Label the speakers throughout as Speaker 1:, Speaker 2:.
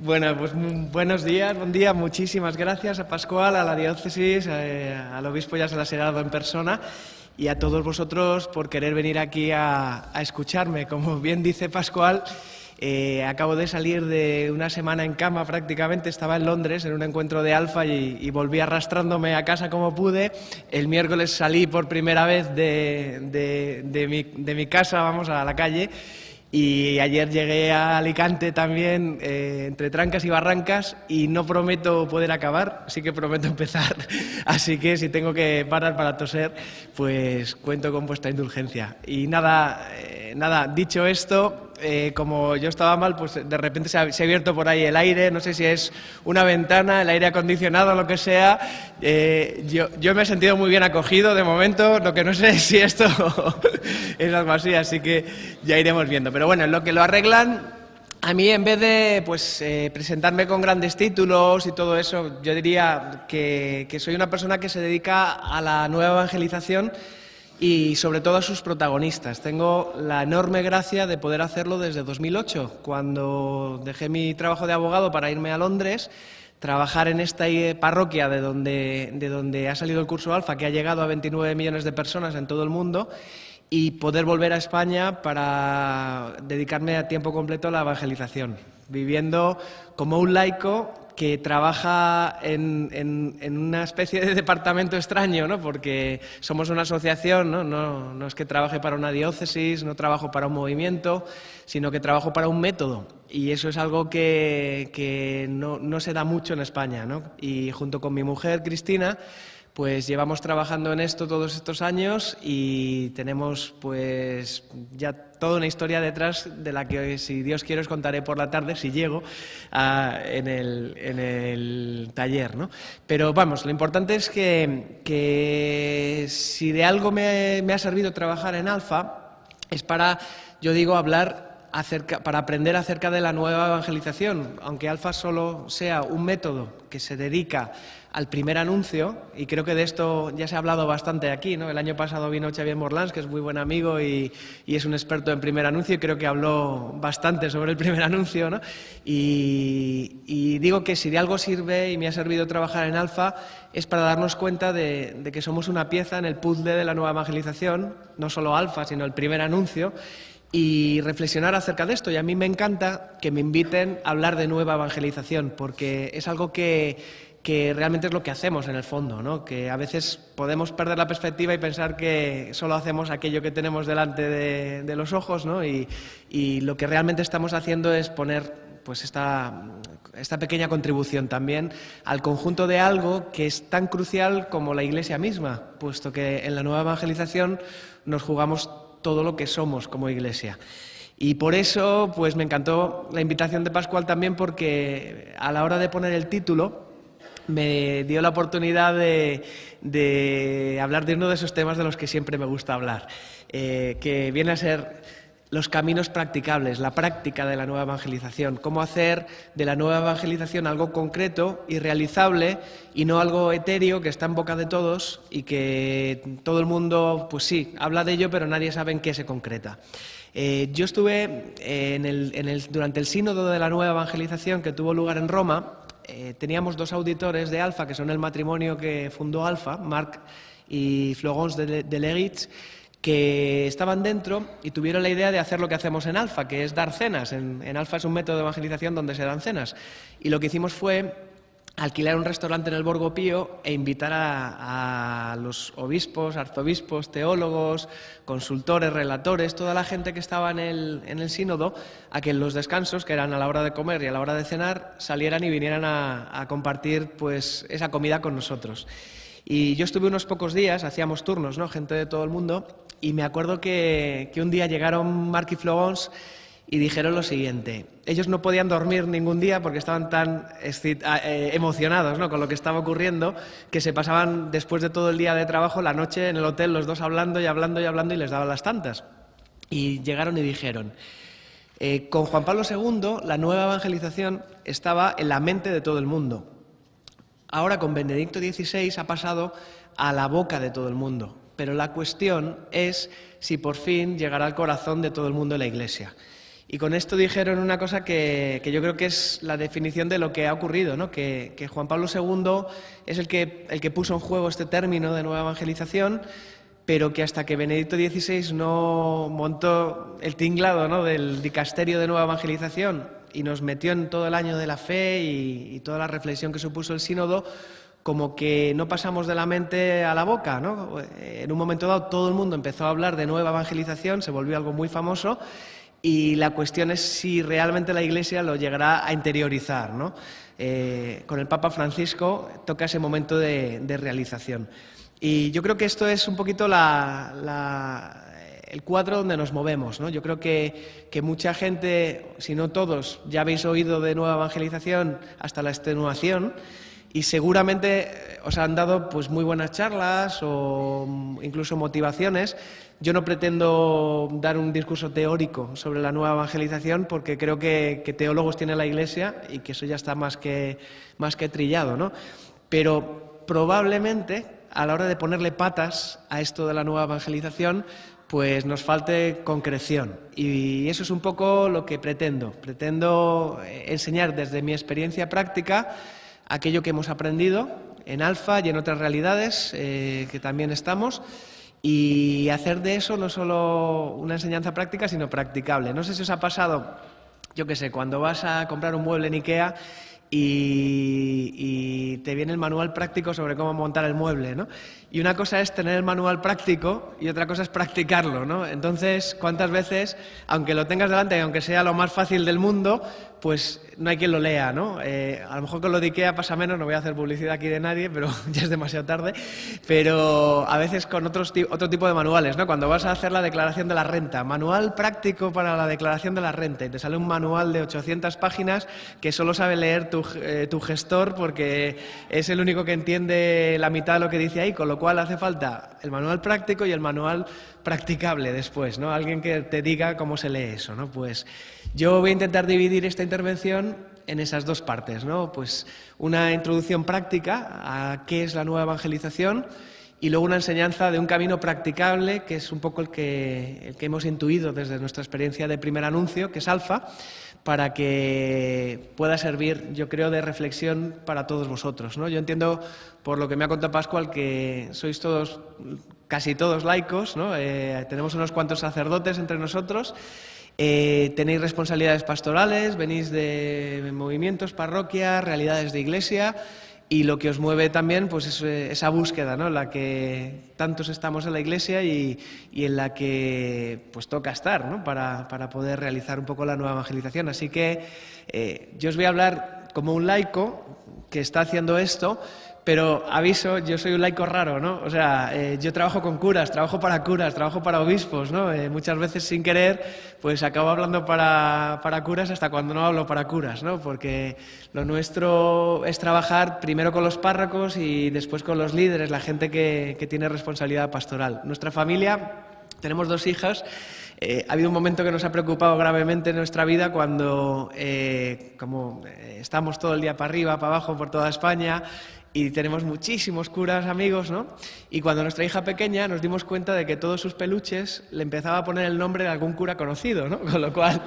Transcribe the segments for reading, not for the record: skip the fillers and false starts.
Speaker 1: Bueno, pues buenos días, buen día. Muchísimas gracias a Pascual, a la diócesis, al obispo ya se las he dado en persona y a todos vosotros por querer venir aquí a escucharme. Como bien dice Pascual, acabo de salir de una semana en cama prácticamente. Estaba en Londres en un encuentro de Alfa y volví arrastrándome a casa como pude. El miércoles salí por primera vez de mi casa, vamos, a la calle. Y ayer llegué a Alicante también, entre trancas y barrancas, y no prometo poder acabar, sí que prometo empezar. Así que si tengo que parar para toser, pues cuento con vuestra indulgencia. Y nada, dicho esto, como yo estaba mal, pues de repente se ha abierto por ahí el aire, no sé si es una ventana, el aire acondicionado, lo que sea. Yo me he sentido muy bien acogido de momento, lo que no sé es si esto es algo así, así que ya iremos viendo. Pero bueno, en lo que lo arreglan, a mí en vez de presentarme con grandes títulos y todo eso, yo diría que soy una persona que se dedica a la nueva evangelización y sobre todo a sus protagonistas. Tengo la enorme gracia de poder hacerlo desde 2008, cuando dejé mi trabajo de abogado para irme a Londres, trabajar en esta parroquia de donde ha salido el curso Alfa, que ha llegado a 29 millones de personas en todo el mundo, y poder volver a España para dedicarme a tiempo completo a la evangelización, viviendo como un laico que trabaja en una especie de departamento extraño, ¿no? Porque somos una asociación, ¿no? No es que trabaje para una diócesis, no trabajo para un movimiento, sino que trabajo para un método. Y eso es algo que no se da mucho en España, ¿no? Y junto con mi mujer, Cristina, pues llevamos trabajando en esto todos estos años y tenemos pues ya toda una historia detrás de la que, si Dios quiere, os contaré por la tarde, si llego, en el taller, ¿no? Pero vamos, lo importante es que si de algo me ha servido trabajar en Alfa, es para, yo digo, para aprender acerca de la nueva evangelización, aunque Alfa solo sea un método que se dedica al primer anuncio, y creo que de esto ya se ha hablado bastante aquí, ¿no? El año pasado vino Xavier Morlans, que es muy buen amigo y es un experto en primer anuncio, y creo que habló bastante sobre el primer anuncio, ¿no? Y digo que si de algo sirve y me ha servido trabajar en Alfa es para darnos cuenta de que somos una pieza en el puzzle de la nueva evangelización, no solo Alfa, sino el primer anuncio, y reflexionar acerca de esto. Y a mí me encanta que me inviten a hablar de nueva evangelización, porque es algo que realmente es lo que hacemos en el fondo, ¿no? Que a veces podemos perder la perspectiva y pensar que solo hacemos aquello que tenemos delante de los ojos, ¿no? Y lo que realmente estamos haciendo es poner pues esta pequeña contribución también al conjunto de algo que es tan crucial como la Iglesia misma, puesto que en la nueva evangelización nos jugamos todo lo que somos como Iglesia. Y por eso pues me encantó la invitación de Pascual también, porque a la hora de poner el título me dio la oportunidad de hablar de uno de esos temas de los que siempre me gusta hablar, que viene a ser los caminos practicables, la práctica de la nueva evangelización, cómo hacer de la nueva evangelización algo concreto y realizable y no algo etéreo que está en boca de todos y que todo el mundo, pues sí, habla de ello, pero nadie sabe en qué se concreta. Yo estuve durante el sínodo de la nueva evangelización que tuvo lugar en Roma. Teníamos dos auditores de Alfa, que son el matrimonio que fundó Alfa, Marc y Florence de Leritz, que estaban dentro y tuvieron la idea de hacer lo que hacemos en Alfa, que es dar cenas. En Alfa es un método de evangelización donde se dan cenas. Y lo que hicimos fue alquilar un restaurante en el Borgo Pío e invitar a los obispos, arzobispos, teólogos, consultores, relatores, toda la gente que estaba en el sínodo, a que en los descansos, que eran a la hora de comer y a la hora de cenar, salieran y vinieran a compartir pues esa comida con nosotros. Y yo estuve unos pocos días, hacíamos turnos, ¿no? Gente de todo el mundo, y me acuerdo que un día llegaron Marc y Florence y dijeron lo siguiente. Ellos no podían dormir ningún día porque estaban tan emocionados, ¿no?, con lo que estaba ocurriendo, que se pasaban, después de todo el día de trabajo, la noche en el hotel, los dos hablando y hablando y hablando, y les daban las tantas. Y llegaron y dijeron, con Juan Pablo II la nueva evangelización estaba en la mente de todo el mundo. Ahora con Benedicto XVI ha pasado a la boca de todo el mundo. Pero la cuestión es si por fin llegará al corazón de todo el mundo en la Iglesia. Y con esto dijeron una cosa que yo creo que es la definición de lo que ha ocurrido, ¿no? Que Juan Pablo II es el que puso en juego este término de nueva evangelización, pero que hasta que Benedicto XVI no montó el tinglado, ¿no?, del dicasterio de nueva evangelización y nos metió en todo el año de la fe y toda la reflexión que supuso el sínodo, como que no pasamos de la mente a la boca, ¿no? En un momento dado todo el mundo empezó a hablar de nueva evangelización, se volvió algo muy famoso, y la cuestión es si realmente la Iglesia lo llegará a interiorizar, ¿no? Con el Papa Francisco toca ese momento de realización. Y yo creo que esto es un poquito el cuadro donde nos movemos, ¿no? Yo creo que mucha gente, si no todos, ya habéis oído de nueva evangelización hasta la extenuación, y seguramente os han dado pues muy buenas charlas o incluso motivaciones. Yo no pretendo dar un discurso teórico sobre la nueva evangelización porque creo que teólogos tiene la Iglesia y que eso ya está más que trillado, ¿no? Pero probablemente a la hora de ponerle patas a esto de la nueva evangelización pues nos falte concreción. Y eso es un poco lo que pretendo. Pretendo enseñar desde mi experiencia práctica aquello que hemos aprendido en Alfa y en otras realidades que también estamos, y hacer de eso no solo una enseñanza práctica, sino practicable. No sé si os ha pasado, yo qué sé, cuando vas a comprar un mueble en IKEA y te viene el manual práctico sobre cómo montar el mueble, ¿no? Y una cosa es tener el manual práctico y otra cosa es practicarlo, ¿no? Entonces, ¿cuántas veces, aunque lo tengas delante y aunque sea lo más fácil del mundo, pues no hay quien lo lea, ¿no? A lo mejor con lo de IKEA pasa menos, no voy a hacer publicidad aquí de nadie, pero ya es demasiado tarde, pero a veces con otro tipo de manuales, ¿no? Cuando vas a hacer la declaración de la renta, manual práctico para la declaración de la renta, y te sale un manual de 800 páginas que solo sabe leer tu gestor porque es el único que entiende la mitad de lo que dice ahí, con lo cual hace falta el manual práctico y el manual practicable después, ¿no? Alguien que te diga cómo se lee eso, ¿no? Pues yo voy a intentar dividir esta intervención en esas dos partes, ¿no? Pues una introducción práctica a qué es la nueva evangelización y luego una enseñanza de un camino practicable, que es un poco el que hemos intuido desde nuestra experiencia de primer anuncio, que es Alfa, para que pueda servir, yo creo, de reflexión para todos vosotros, ¿no? Yo entiendo, por lo que me ha contado Pascual, que sois todos, casi todos laicos, ¿no? Tenemos unos cuantos sacerdotes entre nosotros, tenéis responsabilidades pastorales, venís de movimientos, parroquias, realidades de iglesia, y lo que os mueve también pues es esa búsqueda, ¿no?, en la que tantos estamos en la Iglesia y en la que pues toca estar, ¿no?, para poder realizar un poco la nueva evangelización. Así que yo os voy a hablar como un laico que está haciendo esto, pero aviso, yo soy un laico raro, ¿no? O sea, yo trabajo con curas, trabajo para obispos, ¿no? Muchas veces sin querer, pues acabo hablando para curas hasta cuando no hablo para curas, ¿no? Porque lo nuestro es trabajar primero con los párrocos y después con los líderes, la gente que tiene responsabilidad pastoral. Nuestra familia, tenemos 2 hijas. Ha habido un momento que nos ha preocupado gravemente en nuestra vida cuando, como estamos todo el día para arriba, para abajo, por toda España, y tenemos muchísimos curas amigos, ¿no? Y cuando nuestra hija pequeña nos dimos cuenta de que todos sus peluches le empezaba a poner el nombre de algún cura conocido, ¿no? Con lo cual,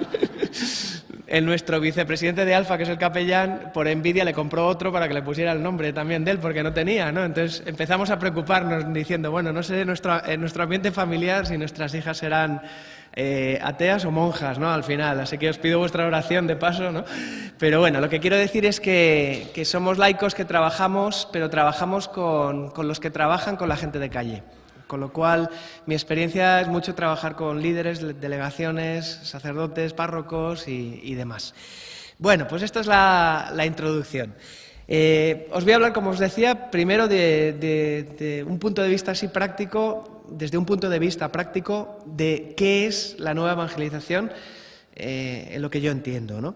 Speaker 1: nuestro vicepresidente de Alfa, que es el capellán, por envidia le compró otro para que le pusiera el nombre también de él, porque no tenía, ¿no? Entonces empezamos a preocuparnos diciendo, bueno, no sé en nuestro ambiente familiar si nuestras hijas serán ateas o monjas, ¿no?, al final. Así que os pido vuestra oración de paso, ¿no? Pero bueno, lo que quiero decir es que somos laicos que trabajamos, pero trabajamos con los que trabajan con la gente de calle. Con lo cual, mi experiencia es mucho trabajar con líderes, delegaciones, sacerdotes, párrocos y demás. Bueno, pues esta es la introducción. Os voy a hablar, como os decía, primero de un punto de vista así práctico, desde un punto de vista práctico de qué es la nueva evangelización, en lo que yo entiendo, ¿no?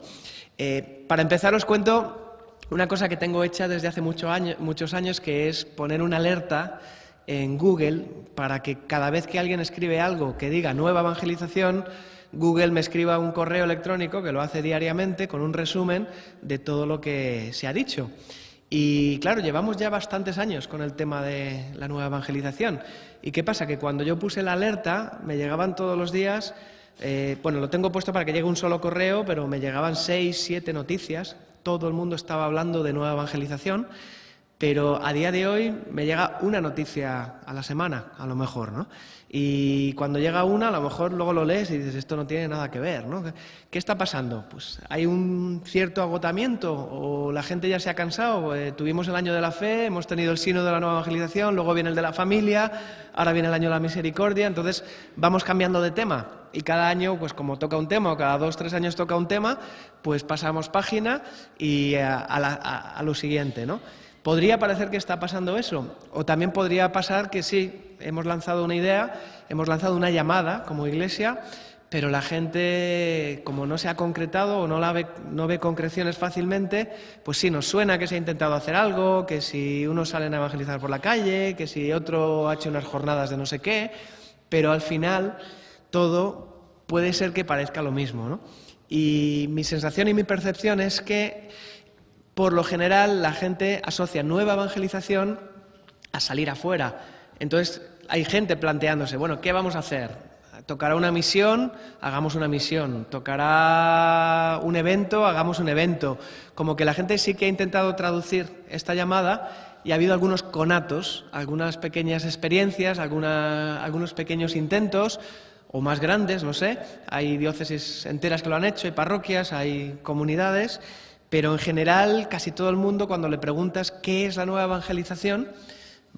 Speaker 1: Para empezar os cuento una cosa que tengo hecha desde hace muchos años, que es poner una alerta en Google para que cada vez que alguien escribe algo que diga nueva evangelización, Google me escriba un correo electrónico, que lo hace diariamente, con un resumen de todo lo que se ha dicho. Y claro, llevamos ya bastantes años con el tema de la nueva evangelización. ¿Y qué pasa? Que cuando yo puse la alerta, me llegaban todos los días bueno, lo tengo puesto para que llegue un solo correo, pero me llegaban 6, 7 noticias. Todo el mundo estaba hablando de nueva evangelización, pero a día de hoy me llega una noticia a la semana, a lo mejor, ¿no? Y cuando llega una, a lo mejor luego lo lees y dices, esto no tiene nada que ver, ¿no? ¿Qué está pasando? Pues hay un cierto agotamiento o la gente ya se ha cansado. Tuvimos el año de la fe, hemos tenido el sínodo de la nueva evangelización, luego viene el de la familia, ahora viene el año de la misericordia, entonces vamos cambiando de tema. Y cada año, pues como toca un tema, o cada 2 o 3 años toca un tema, pues pasamos página y a lo siguiente, ¿no? Podría parecer que está pasando eso, o también podría pasar que sí, hemos lanzado una idea, hemos lanzado una llamada como Iglesia, pero la gente, como no se ha concretado o no ve concreciones fácilmente, pues sí, nos suena que se ha intentado hacer algo, que si unos salen a evangelizar por la calle, que si otro ha hecho unas jornadas de no sé qué, pero al final todo puede ser que parezca lo mismo, ¿no? Y mi sensación y mi percepción es que por lo general, la gente asocia nueva evangelización a salir afuera. Entonces, hay gente planteándose, bueno, ¿qué vamos a hacer? ¿Tocará una misión? Hagamos una misión. ¿Tocará un evento? Hagamos un evento. Como que la gente sí que ha intentado traducir esta llamada y ha habido algunos conatos, algunas pequeñas experiencias, algunos pequeños intentos, o más grandes, no sé. Hay diócesis enteras que lo han hecho, hay parroquias, hay comunidades. Pero en general, casi todo el mundo, cuando le preguntas qué es la nueva evangelización,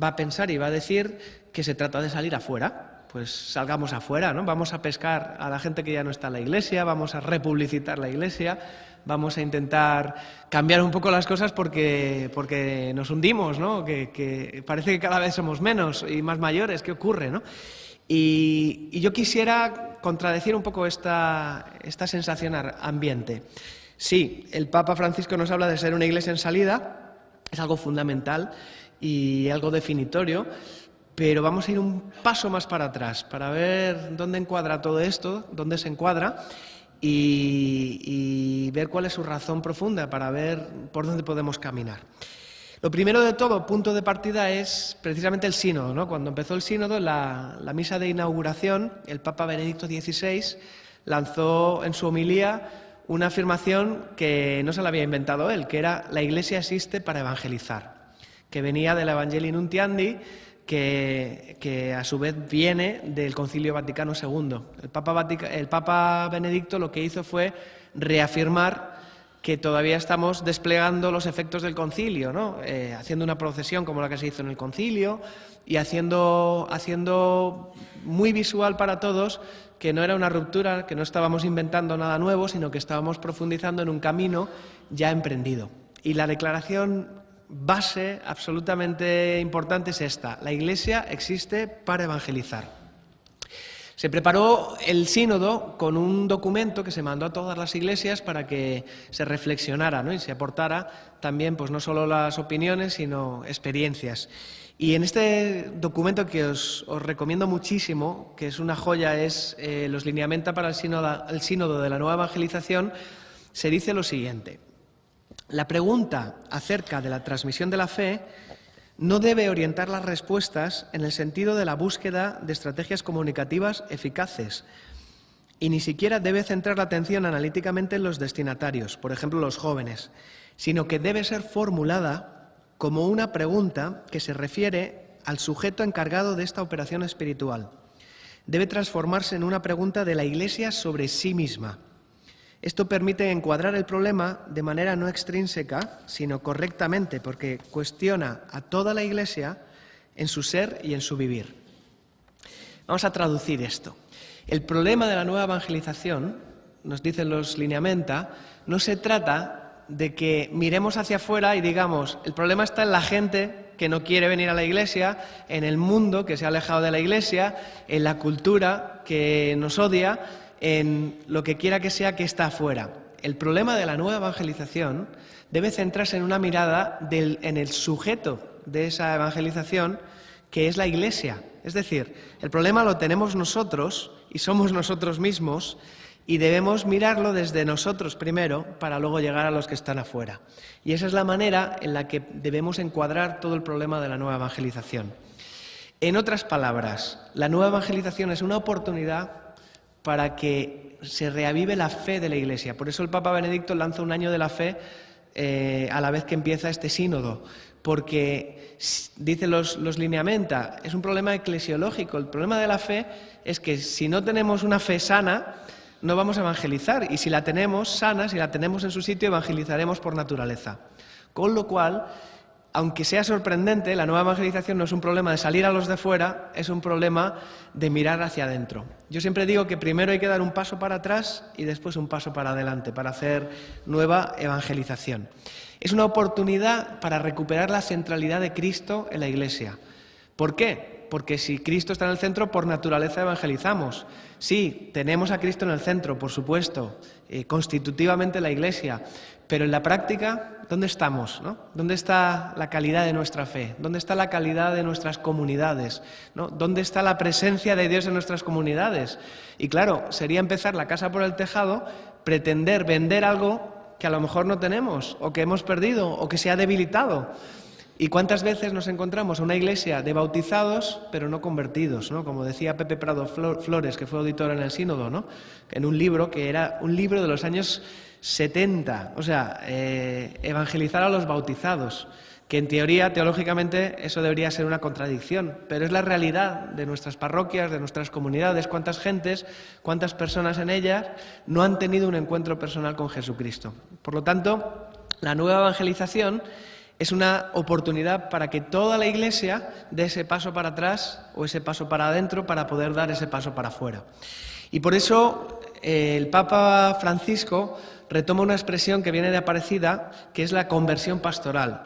Speaker 1: va a pensar y va a decir que se trata de salir afuera. Pues salgamos afuera, ¿no? Vamos a pescar a la gente que ya no está en la Iglesia, vamos a republicitar la Iglesia, vamos a intentar cambiar un poco las cosas porque nos hundimos, ¿no? Que parece que cada vez somos menos y más mayores. ¿Qué ocurre, no? Y yo quisiera contradecir un poco esta sensación ambiente. Sí, el Papa Francisco nos habla de ser una iglesia en salida, es algo fundamental y algo definitorio, pero vamos a ir un paso más para atrás para ver dónde encuadra todo esto, dónde se encuadra y ver cuál es su razón profunda para ver por dónde podemos caminar. Lo primero de todo, punto de partida, es precisamente el sínodo, ¿no? Cuando empezó el sínodo, la misa de inauguración, el Papa Benedicto XVI lanzó en su homilía una afirmación que no se la había inventado él, que era la Iglesia existe para evangelizar, que venía del Evangelii Nuntiandi, que a su vez viene del Concilio Vaticano II. El Papa Benedicto lo que hizo fue reafirmar que todavía estamos desplegando los efectos del concilio, ¿no? Haciendo una procesión como la que se hizo en el concilio y haciendo muy visual para todos que no era una ruptura, que no estábamos inventando nada nuevo, sino que estábamos profundizando en un camino ya emprendido. Y la declaración base absolutamente importante es esta: la Iglesia existe para evangelizar. Se preparó el sínodo con un documento que se mandó a todas las iglesias para que se reflexionara, ¿no? Y se aportara también, pues no solo las opiniones, sino experiencias. Y en este documento que os recomiendo muchísimo, que es una joya, es los lineamenta para el sínodo de la nueva evangelización, se dice lo siguiente: la pregunta acerca de la transmisión de la fe no debe orientar las respuestas en el sentido de la búsqueda de estrategias comunicativas eficaces y ni siquiera debe centrar la atención analíticamente en los destinatarios, por ejemplo los jóvenes, sino que debe ser formulada como una pregunta que se refiere al sujeto encargado de esta operación espiritual. Debe transformarse en una pregunta de la Iglesia sobre sí misma. Esto permite encuadrar el problema de manera no extrínseca, sino correctamente, porque cuestiona a toda la Iglesia en su ser y en su vivir. Vamos a traducir esto. El problema de la nueva evangelización, nos dicen los lineamenta, no se trata de que miremos hacia afuera y digamos, el problema está en la gente que no quiere venir a la Iglesia, en el mundo que se ha alejado de la Iglesia, en la cultura que nos odia, en lo que quiera que sea que está afuera. El problema de la nueva evangelización debe centrarse en una mirada en el sujeto de esa evangelización, que es la Iglesia. Es decir, el problema lo tenemos nosotros y somos nosotros mismos, y debemos mirarlo desde nosotros primero para luego llegar a los que están afuera. Y esa es la manera en la que debemos encuadrar todo el problema de la nueva evangelización. En otras palabras, la nueva evangelización es una oportunidad para que se reavive la fe de la Iglesia. Por eso el Papa Benedicto lanza un año de la fe a la vez que empieza este sínodo, porque, dice los lineamenta, es un problema eclesiológico. El problema de la fe es que si no tenemos una fe sana, no vamos a evangelizar, y si la tenemos sana, si la tenemos en su sitio, evangelizaremos por naturaleza. Con lo cual, aunque sea sorprendente, la nueva evangelización no es un problema de salir a los de fuera, es un problema de mirar hacia adentro. Yo siempre digo que primero hay que dar un paso para atrás y después un paso para adelante para hacer nueva evangelización. Es una oportunidad para recuperar la centralidad de Cristo en la Iglesia. ¿Por qué? Porque si Cristo está en el centro, por naturaleza evangelizamos. Sí, tenemos a Cristo en el centro, por supuesto, constitutivamente la Iglesia, pero en la práctica, ¿dónde estamos, ¿no? ¿Dónde está la calidad de nuestra fe? ¿Dónde está la calidad de nuestras comunidades, ¿no? ¿Dónde está la presencia de Dios en nuestras comunidades? Y claro, sería empezar la casa por el tejado, pretender vender algo que a lo mejor no tenemos, o que hemos perdido, o que se ha debilitado. ¿Y cuántas veces nos encontramos una iglesia de bautizados, pero no convertidos, ¿no? Como decía Pepe Prado Flores, que fue auditor en el sínodo, ¿no? En un libro que era un libro de los años 70, o sea, evangelizar a los bautizados, que en teoría, teológicamente, eso debería ser una contradicción, pero es la realidad de nuestras parroquias, de nuestras comunidades, cuántas gentes, cuántas personas en ellas no han tenido un encuentro personal con Jesucristo. Por lo tanto, la nueva evangelización es una oportunidad para que toda la Iglesia dé ese paso para atrás o ese paso para adentro para poder dar ese paso para afuera. Y por eso el Papa Francisco retoma una expresión que viene de Aparecida, que es la conversión pastoral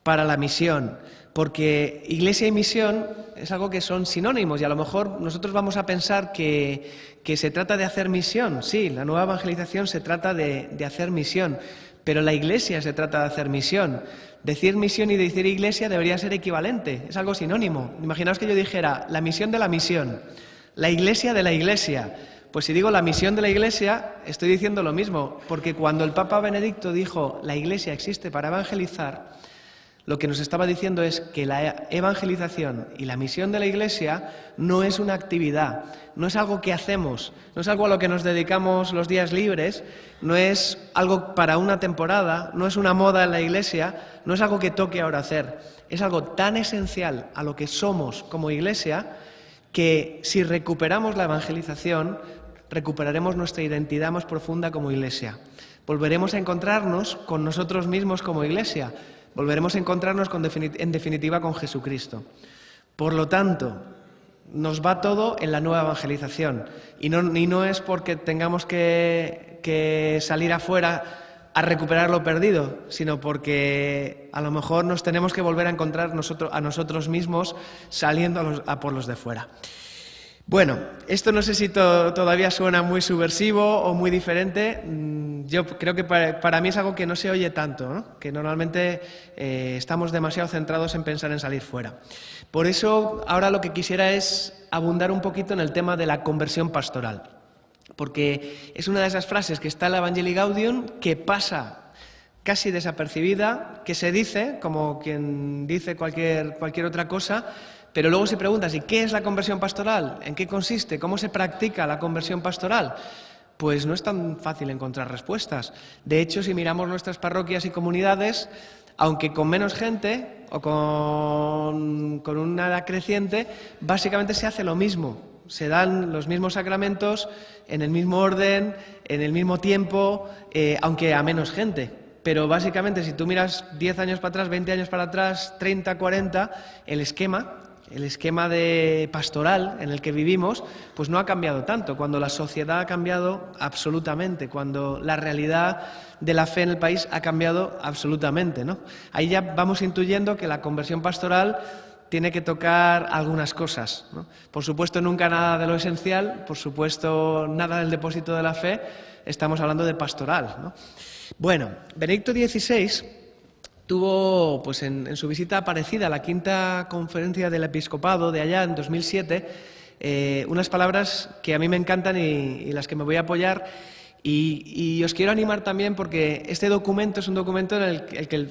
Speaker 1: para la misión, porque Iglesia y misión es algo que son sinónimos, y a lo mejor nosotros vamos a pensar que se trata de hacer misión. Sí, la nueva evangelización se trata de hacer misión, pero la Iglesia se trata de hacer misión. Decir misión y decir Iglesia debería ser equivalente, es algo sinónimo. Imaginaos que yo dijera la misión de la misión, la Iglesia de la Iglesia. Pues si digo la misión de la Iglesia, estoy diciendo lo mismo, porque cuando el Papa Benedicto dijo la Iglesia existe para evangelizar, lo que nos estaba diciendo es que la evangelización y la misión de la Iglesia no es una actividad, no es algo que hacemos, no es algo a lo que nos dedicamos los días libres, no es algo para una temporada, no es una moda en la Iglesia, no es algo que toque ahora hacer, es algo tan esencial a lo que somos como Iglesia que si recuperamos la evangelización, recuperaremos nuestra identidad más profunda como Iglesia. Volveremos a encontrarnos con nosotros mismos como Iglesia. Volveremos a encontrarnos en definitiva con Jesucristo. Por lo tanto, nos va todo en la nueva evangelización. Y no es porque tengamos que salir afuera a recuperar lo perdido, sino porque a lo mejor nos tenemos que volver a encontrar a nosotros mismos saliendo a por los de fuera. Bueno, esto no sé si todavía suena muy subversivo o muy diferente. Yo creo que para mí es algo que no se oye tanto, ¿no? Que normalmente estamos demasiado centrados en pensar en salir fuera. Por eso ahora lo que quisiera es abundar un poquito en el tema de la conversión pastoral, porque es una de esas frases que está en la Evangelii Gaudium que pasa casi desapercibida, que se dice como quien dice cualquier otra cosa. Pero luego se pregunta, ¿y qué es la conversión pastoral? ¿En qué consiste? ¿Cómo se practica la conversión pastoral? Pues no es tan fácil encontrar respuestas. De hecho, si miramos nuestras parroquias y comunidades, aunque con menos gente o con una edad creciente, básicamente se hace lo mismo. Se dan los mismos sacramentos en el mismo orden, en el mismo tiempo, aunque a menos gente. Pero básicamente, si tú miras 10 años para atrás, 20 años para atrás, 30, 40, el esquema de pastoral en el que vivimos, pues no ha cambiado tanto, cuando la sociedad ha cambiado absolutamente, cuando la realidad de la fe en el país ha cambiado absolutamente, ¿no? Ahí ya vamos intuyendo que la conversión pastoral tiene que tocar algunas cosas, ¿no? Por supuesto, nunca nada de lo esencial, por supuesto, nada del depósito de la fe, estamos hablando de pastoral, ¿no? Bueno, Benedicto XVI tuvo, pues en su visita Aparecida, a la quinta conferencia del episcopado de allá, en 2007, unas palabras que a mí me encantan y las que me voy a apoyar, Y os quiero animar también porque este documento es un documento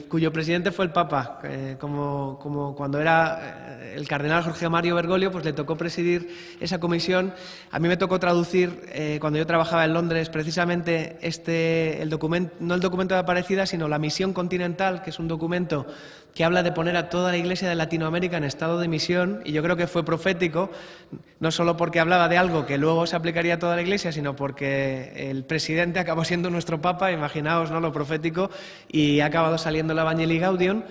Speaker 1: cuyo presidente fue el Papa. Como cuando era el cardenal Jorge Mario Bergoglio, pues le tocó presidir esa comisión. A mí me tocó traducir, cuando yo trabajaba en Londres, precisamente el documento, no el documento de Aparecida, sino la Misión Continental, que es un documento que habla de poner a toda la Iglesia de Latinoamérica en estado de misión, y yo creo que fue profético, no solo porque hablaba de algo que luego se aplicaría a toda la Iglesia, sino porque el presidente acabó siendo nuestro Papa, imaginaos, ¿no?, lo profético, y ha acabado saliendo la Evangelii Gaudium.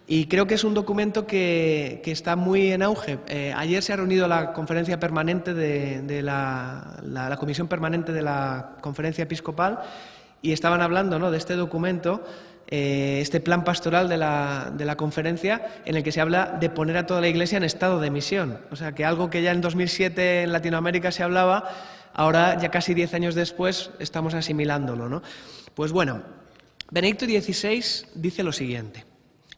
Speaker 1: Y creo que es un documento que está muy en auge. Ayer se ha reunido la conferencia permanente de la comisión permanente de la conferencia episcopal, y estaban hablando, ¿no?, de este documento, este plan pastoral de la conferencia, en el que se habla de poner a toda la Iglesia en estado de misión. O sea, que algo que ya en 2007 en Latinoamérica se hablaba, ahora ya casi 10 años después estamos asimilándolo, ¿no? Pues bueno, Benedicto XVI dice lo siguiente,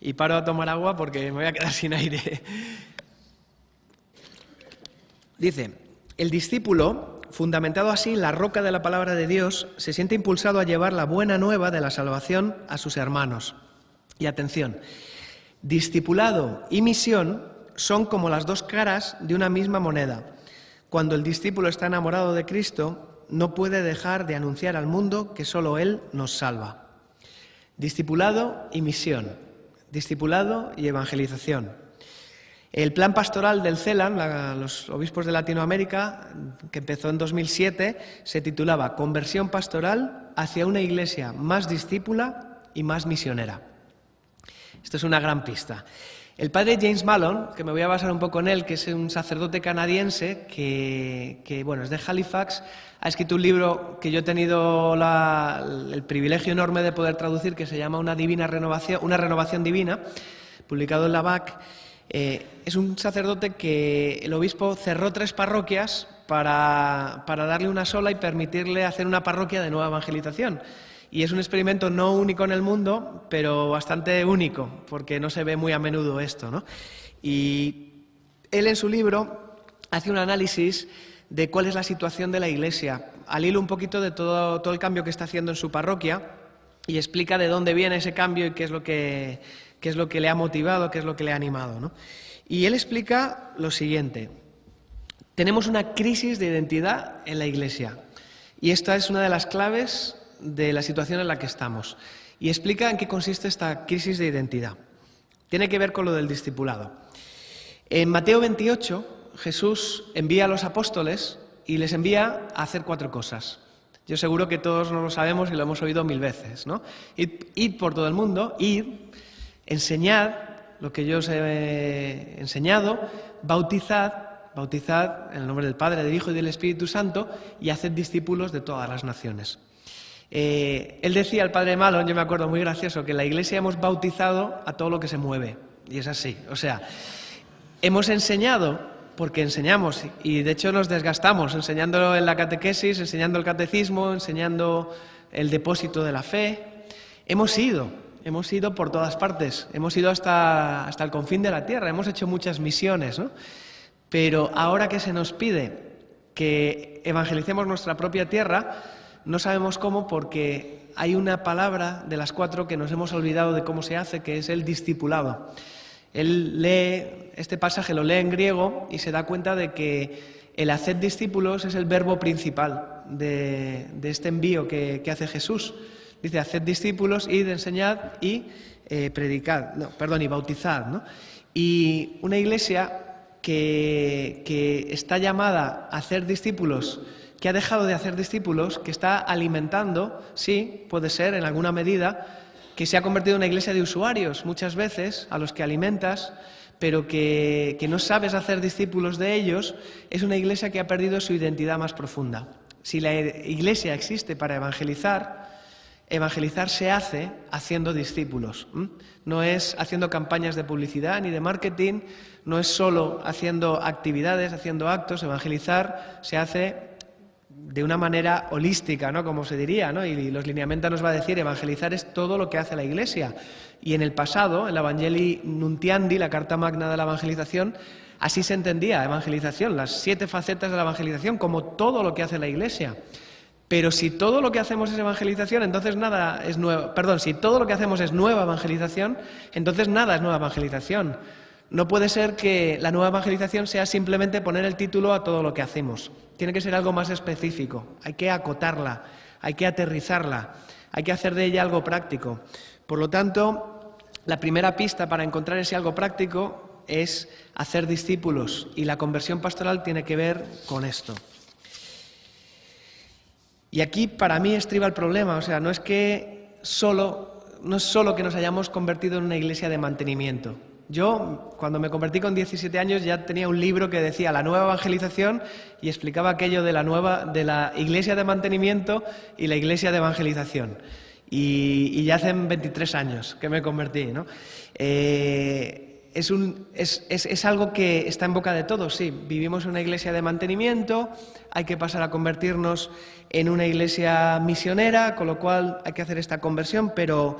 Speaker 1: y paro a tomar agua porque me voy a quedar sin aire. Dice: el discípulo, fundamentado así en la roca de la palabra de Dios, se siente impulsado a llevar la buena nueva de la salvación a sus hermanos. Y atención, discipulado y misión son como las dos caras de una misma moneda. Cuando el discípulo está enamorado de Cristo, no puede dejar de anunciar al mundo que solo Él nos salva. Discipulado y misión, discipulado y evangelización. El plan pastoral del CELAM, los obispos de Latinoamérica, que empezó en 2007, se titulaba Conversión pastoral hacia una iglesia más discípula y más misionera. Esto es una gran pista. El padre James Mallon, que me voy a basar un poco en él, que es un sacerdote canadiense que bueno, es de Halifax, ha escrito un libro que yo he tenido el privilegio enorme de poder traducir, que se llama Una renovación divina, publicado en la BAC. Es un sacerdote que el obispo cerró 3 parroquias para darle una sola y permitirle hacer una parroquia de nueva evangelización. Y es un experimento no único en el mundo, pero bastante único, porque no se ve muy a menudo esto, ¿no? Y él en su libro hace un análisis de cuál es la situación de la Iglesia, al hilo un poquito de todo el cambio que está haciendo en su parroquia, y explica de dónde viene ese cambio y qué es lo que le ha motivado, qué es lo que le ha animado, ¿no? Y él explica lo siguiente: tenemos una crisis de identidad en la Iglesia, y esta es una de las claves de la situación en la que estamos. Y explica en qué consiste esta crisis de identidad. Tiene que ver con lo del discipulado. En Mateo 28, Jesús envía a los apóstoles y les envía a hacer 4 cosas. Yo seguro que todos no lo sabemos y lo hemos oído 1000 veces, ¿no? Id por todo el mundo, enseñad lo que yo os he enseñado, bautizad en el nombre del Padre, del Hijo y del Espíritu Santo, y haced discípulos de todas las naciones. Él decía, el padre Mallon, yo me acuerdo, muy gracioso, que en la Iglesia hemos bautizado a todo lo que se mueve, y es así. O sea, hemos enseñado porque enseñamos, y de hecho nos desgastamos enseñando en la catequesis, enseñando el catecismo, enseñando el depósito de la fe. Hemos ido por todas partes, hemos ido hasta el confín de la tierra, hemos hecho muchas misiones, ¿no? Pero ahora que se nos pide que evangelicemos nuestra propia tierra, no sabemos cómo, porque hay una palabra de las 4 que nos hemos olvidado de cómo se hace, que es el discipulado. Él lee este pasaje, lo lee en griego y se da cuenta de que el hacer discípulos es el verbo principal de este envío que hace Jesús. Dice, haced discípulos, id, enseñad y y bautizad, ¿no? Y una iglesia que está llamada a hacer discípulos, que ha dejado de hacer discípulos, que está alimentando, sí, puede ser en alguna medida, que se ha convertido en una iglesia de usuarios muchas veces, a los que alimentas, pero que no sabes hacer discípulos de ellos, es una iglesia que ha perdido su identidad más profunda. Si la iglesia existe para evangelizar, evangelizar se hace haciendo discípulos. No es haciendo campañas de publicidad ni de marketing, no es solo haciendo actividades, haciendo actos. Evangelizar se hace de una manera holística, ¿no?, como se diría, ¿no? Y los lineamenta nos va a decir, evangelizar es todo lo que hace la Iglesia. Y en el pasado, en la Evangelii Nuntiandi, la carta magna de la evangelización, así se entendía evangelización, las 7 facetas de la evangelización, como todo lo que hace la Iglesia. Pero si todo lo que hacemos es evangelización, entonces nada es nueva. Perdón, si todo lo que hacemos es nueva evangelización, entonces nada es nueva evangelización. No puede ser que la nueva evangelización sea simplemente poner el título a todo lo que hacemos. Tiene que ser algo más específico. Hay que acotarla, hay que aterrizarla, hay que hacer de ella algo práctico. Por lo tanto, la primera pista para encontrar ese algo práctico es hacer discípulos, y la conversión pastoral tiene que ver con esto. Y aquí para mí estriba el problema, o sea, no es solo que nos hayamos convertido en una iglesia de mantenimiento. Yo, cuando me convertí con 17 años, ya tenía un libro que decía La nueva evangelización y explicaba aquello de la iglesia de mantenimiento y la iglesia de evangelización. Y ya hacen 23 años que me convertí, ¿no? Es algo que está en boca de todos, sí. Vivimos en una iglesia de mantenimiento, hay que pasar a convertirnos en una iglesia misionera, con lo cual hay que hacer esta conversión, pero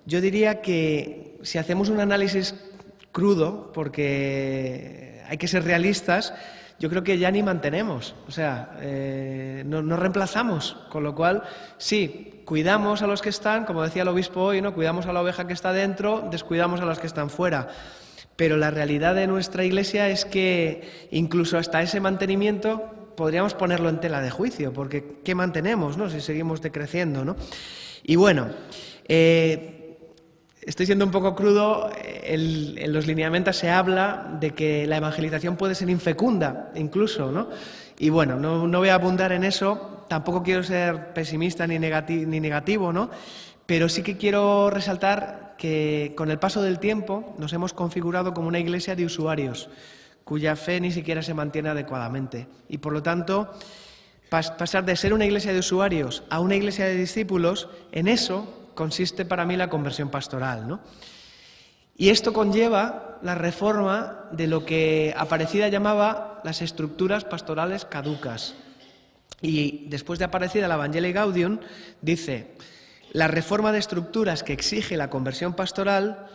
Speaker 1: yo diría que si hacemos un análisis crudo, porque hay que ser realistas, yo creo que ya ni mantenemos, o sea, no reemplazamos, con lo cual sí, cuidamos a los que están, como decía el obispo hoy, ¿no? Cuidamos a la oveja que está dentro, descuidamos a los que están fuera. Pero la realidad de nuestra iglesia es que incluso hasta ese mantenimiento podríamos ponerlo en tela de juicio, porque ¿qué mantenemos, no? Si seguimos decreciendo, ¿no? Y bueno, estoy siendo un poco crudo, en los lineamientos se habla de que la evangelización puede ser infecunda, incluso, ¿no? Y bueno, no voy a abundar en eso, tampoco quiero ser pesimista ni negativo, ¿no? Pero sí que quiero resaltar que con el paso del tiempo nos hemos configurado como una iglesia de usuarios, cuya fe ni siquiera se mantiene adecuadamente. Y por lo tanto, pasar de ser una iglesia de usuarios a una iglesia de discípulos, en eso consiste para mí la conversión pastoral, ¿no? Y esto conlleva la reforma de lo que Aparecida llamaba las estructuras pastorales caducas. Y después de Aparecida, la Evangelii Gaudium dice: la reforma de estructuras que exige la conversión pastoral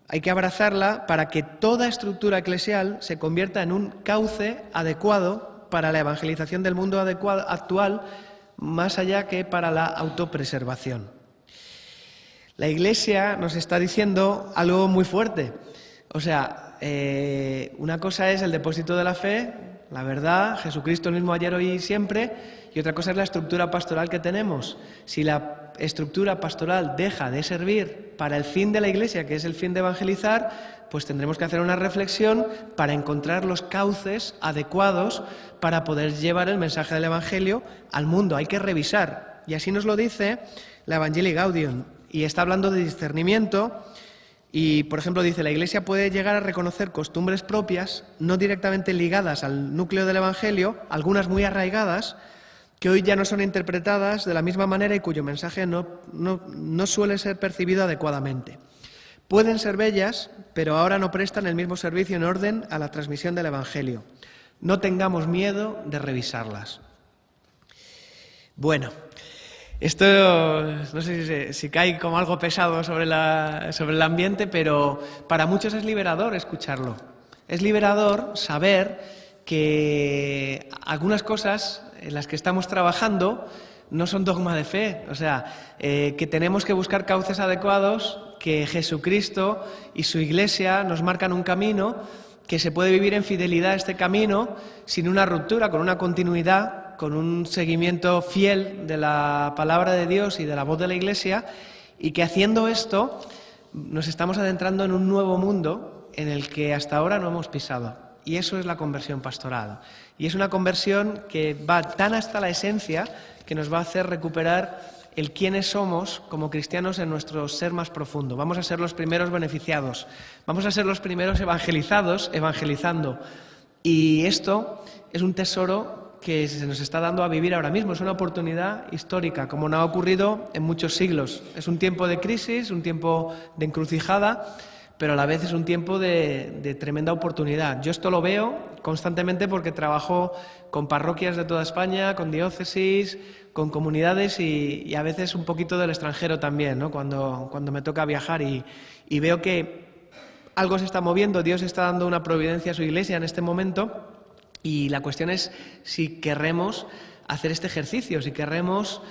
Speaker 1: hay que abrazarla para que toda estructura eclesial se convierta en un cauce adecuado para la evangelización del mundo actual, más allá que para la autopreservación. La Iglesia nos está diciendo algo muy fuerte. O sea, una cosa es el depósito de la fe, la verdad, Jesucristo el mismo ayer, hoy y siempre, y otra cosa es la estructura pastoral que tenemos. Si la estructura pastoral deja de servir para el fin de la Iglesia, que es el fin de evangelizar, pues tendremos que hacer una reflexión para encontrar los cauces adecuados para poder llevar el mensaje del Evangelio al mundo. Hay que revisar. Y así nos lo dice la Evangelii Gaudium. Y está hablando de discernimiento y, por ejemplo, dice: la Iglesia puede llegar a reconocer costumbres propias, no directamente ligadas al núcleo del Evangelio, algunas muy arraigadas, que hoy ya no son interpretadas de la misma manera y cuyo mensaje no suele ser percibido adecuadamente. Pueden ser bellas, pero ahora no prestan el mismo servicio en orden a la transmisión del Evangelio. No tengamos miedo de revisarlas. Bueno, esto no sé si cae como algo pesado sobre el ambiente, pero para muchos es liberador escucharlo. Es liberador saber que algunas cosas en las que estamos trabajando no son dogma de fe, o sea, que tenemos que buscar cauces adecuados, que Jesucristo y su Iglesia nos marcan un camino, que se puede vivir en fidelidad a este camino sin una ruptura, con una continuidad, con un seguimiento fiel de la palabra de Dios y de la voz de la Iglesia, y que haciendo esto nos estamos adentrando en un nuevo mundo en el que hasta ahora no hemos pisado. Y eso es la conversión pastoral. Y es una conversión que va tan hasta la esencia que nos va a hacer recuperar el quiénes somos como cristianos en nuestro ser más profundo. Vamos a ser los primeros beneficiados, vamos a ser los primeros evangelizados, evangelizando. Y esto es un tesoro que se nos está dando a vivir ahora mismo. Es una oportunidad histórica, como no ha ocurrido en muchos siglos. Es un tiempo de crisis, un tiempo de encrucijada, pero a la vez es un tiempo de tremenda oportunidad. Yo esto lo veo constantemente porque trabajo con parroquias de toda España, con diócesis, con comunidades y a veces un poquito del extranjero también, ¿no? Cuando me toca viajar y veo que algo se está moviendo, Dios está dando una providencia a su Iglesia en este momento, y la cuestión es si querremos hacer este ejercicio, si queremos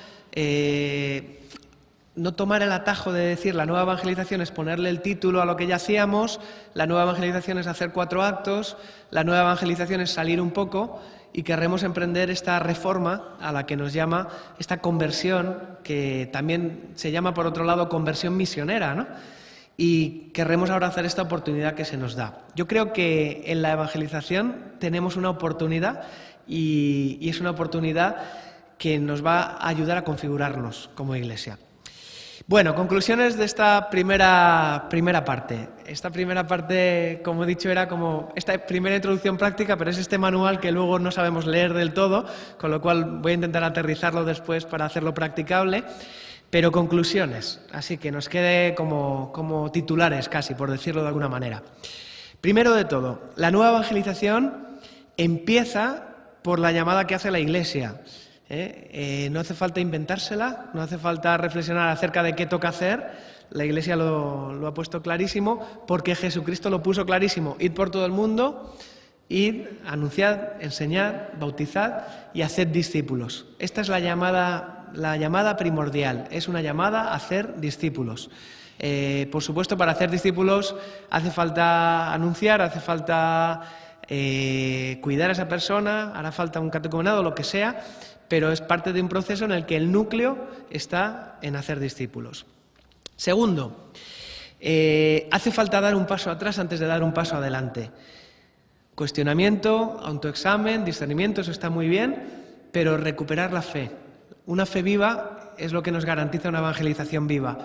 Speaker 1: no tomar el atajo de decir la nueva evangelización es ponerle el título a lo que ya hacíamos, la nueva evangelización es hacer 4 actos, la nueva evangelización es salir un poco, y querremos emprender esta reforma a la que nos llama esta conversión, que también se llama por otro lado conversión misionera, ¿no? Y querremos ahora hacer esta oportunidad que se nos da. Yo creo que en la evangelización tenemos una oportunidad y es una oportunidad que nos va a ayudar a configurarnos como Iglesia. Bueno, conclusiones de esta primera parte. Esta primera parte, como he dicho, era como esta primera introducción práctica, pero es este manual que luego no sabemos leer del todo, con lo cual voy a intentar aterrizarlo después para hacerlo practicable. Pero conclusiones, así que nos quede como titulares casi, por decirlo de alguna manera. Primero de todo, la nueva evangelización empieza por la llamada que hace la Iglesia. No hace falta inventársela, no hace falta reflexionar acerca de qué toca hacer. La Iglesia lo ha puesto clarísimo, porque Jesucristo lo puso clarísimo. Id por todo el mundo, id, anunciad, enseñad, bautizad y haced discípulos. Esta es la llamada primordial, es una llamada a hacer discípulos. Por supuesto, para hacer discípulos hace falta anunciar, hace falta cuidar a esa persona, hará falta un catecumenado, lo que sea, pero es parte de un proceso en el que el núcleo está en hacer discípulos. Segundo, hace falta dar un paso atrás antes de dar un paso adelante. Cuestionamiento, autoexamen, discernimiento, eso está muy bien, pero recuperar la fe. Una fe viva es lo que nos garantiza una evangelización viva.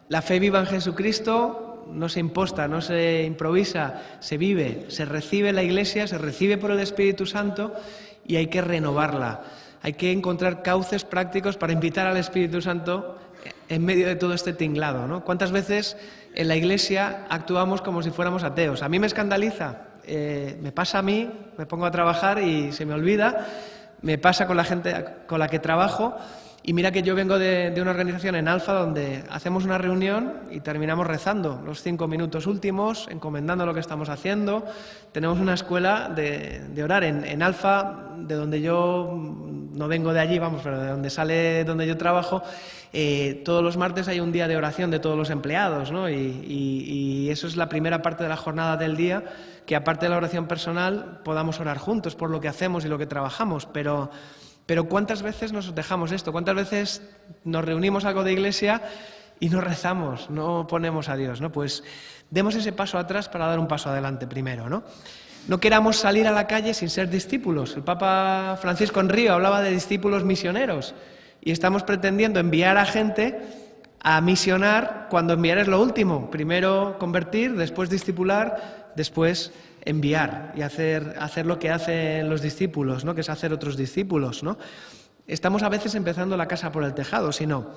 Speaker 1: La fe viva en Jesucristo no se imposta, no se improvisa, se vive, se recibe en la Iglesia, se recibe por el Espíritu Santo y hay que renovarla. Hay que encontrar cauces prácticos para invitar al Espíritu Santo en medio de todo este tinglado, ¿no? ¿Cuántas veces en la Iglesia actuamos como si fuéramos ateos? A mí me escandaliza, me pasa a mí, me pongo a trabajar y se me olvida, me pasa con la gente con la que trabajo. Y mira que yo vengo de una organización en Alfa donde hacemos una reunión y terminamos rezando los 5 minutos últimos, encomendando lo que estamos haciendo. Tenemos una escuela de orar en Alfa, de donde yo no vengo de allí, vamos, pero de donde yo trabajo. Todos los martes hay un día de oración de todos los empleados, ¿no? Y eso es la primera parte de la jornada del día, que aparte de la oración personal podamos orar juntos por lo que hacemos y lo que trabajamos, pero ¿cuántas veces nos dejamos esto? ¿Cuántas veces nos reunimos algo de iglesia y no rezamos, no ponemos a Dios, ¿no? Pues demos ese paso atrás para dar un paso adelante primero, ¿no? No queramos salir a la calle sin ser discípulos. El Papa Francisco en Río hablaba de discípulos misioneros y estamos pretendiendo enviar a gente a misionar cuando enviar es lo último. Primero convertir, después discipular, después enviar y hacer lo que hacen los discípulos, ¿no? Que es hacer otros discípulos, ¿no? Estamos a veces empezando la casa por el tejado, si no,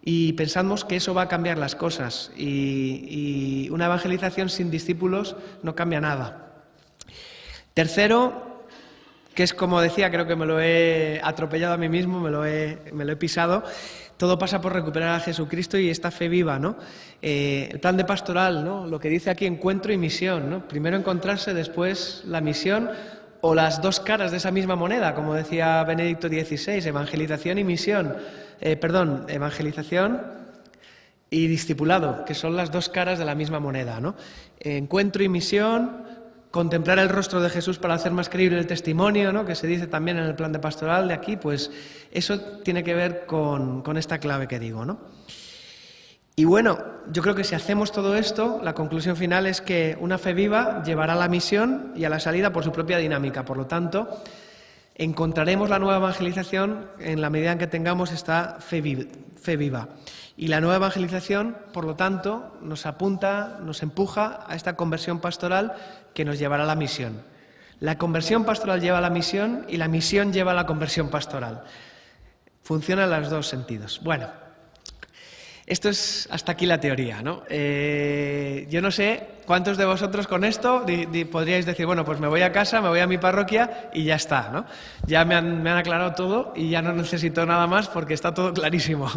Speaker 1: y pensamos que eso va a cambiar las cosas y una evangelización sin discípulos no cambia nada. Tercero, que es como decía, creo que me lo he atropellado a mí mismo, me lo he pisado. Todo pasa por recuperar a Jesucristo y esta fe viva, ¿no? El plan de pastoral, ¿no? Lo que dice aquí, encuentro y misión, ¿no? Primero encontrarse, después la misión, o las dos caras de esa misma moneda, como decía Benedicto XVI, evangelización y misión. Evangelización y discipulado, que son las dos caras de la misma moneda, ¿no? Encuentro y misión, contemplar el rostro de Jesús para hacer más creíble el testimonio, ¿no? Que se dice también en el plan de pastoral de aquí, pues eso tiene que ver con esta clave que digo, ¿no? Y bueno, yo creo que si hacemos todo esto, la conclusión final es que una fe viva llevará a la misión y a la salida por su propia dinámica. Por lo tanto, encontraremos la nueva evangelización en la medida en que tengamos esta fe viva. Y la nueva evangelización, por lo tanto, nos apunta, nos empuja a esta conversión pastoral que nos llevará a la misión. La conversión pastoral lleva a la misión y la misión lleva a la conversión pastoral. Funciona en los dos sentidos. Bueno, esto es hasta aquí la teoría, ¿no? Yo no sé cuántos de vosotros con esto podríais decir, bueno, pues me voy a casa, me voy a mi parroquia y ya está, ¿no? Ya me han aclarado todo y ya no necesito nada más porque está todo clarísimo.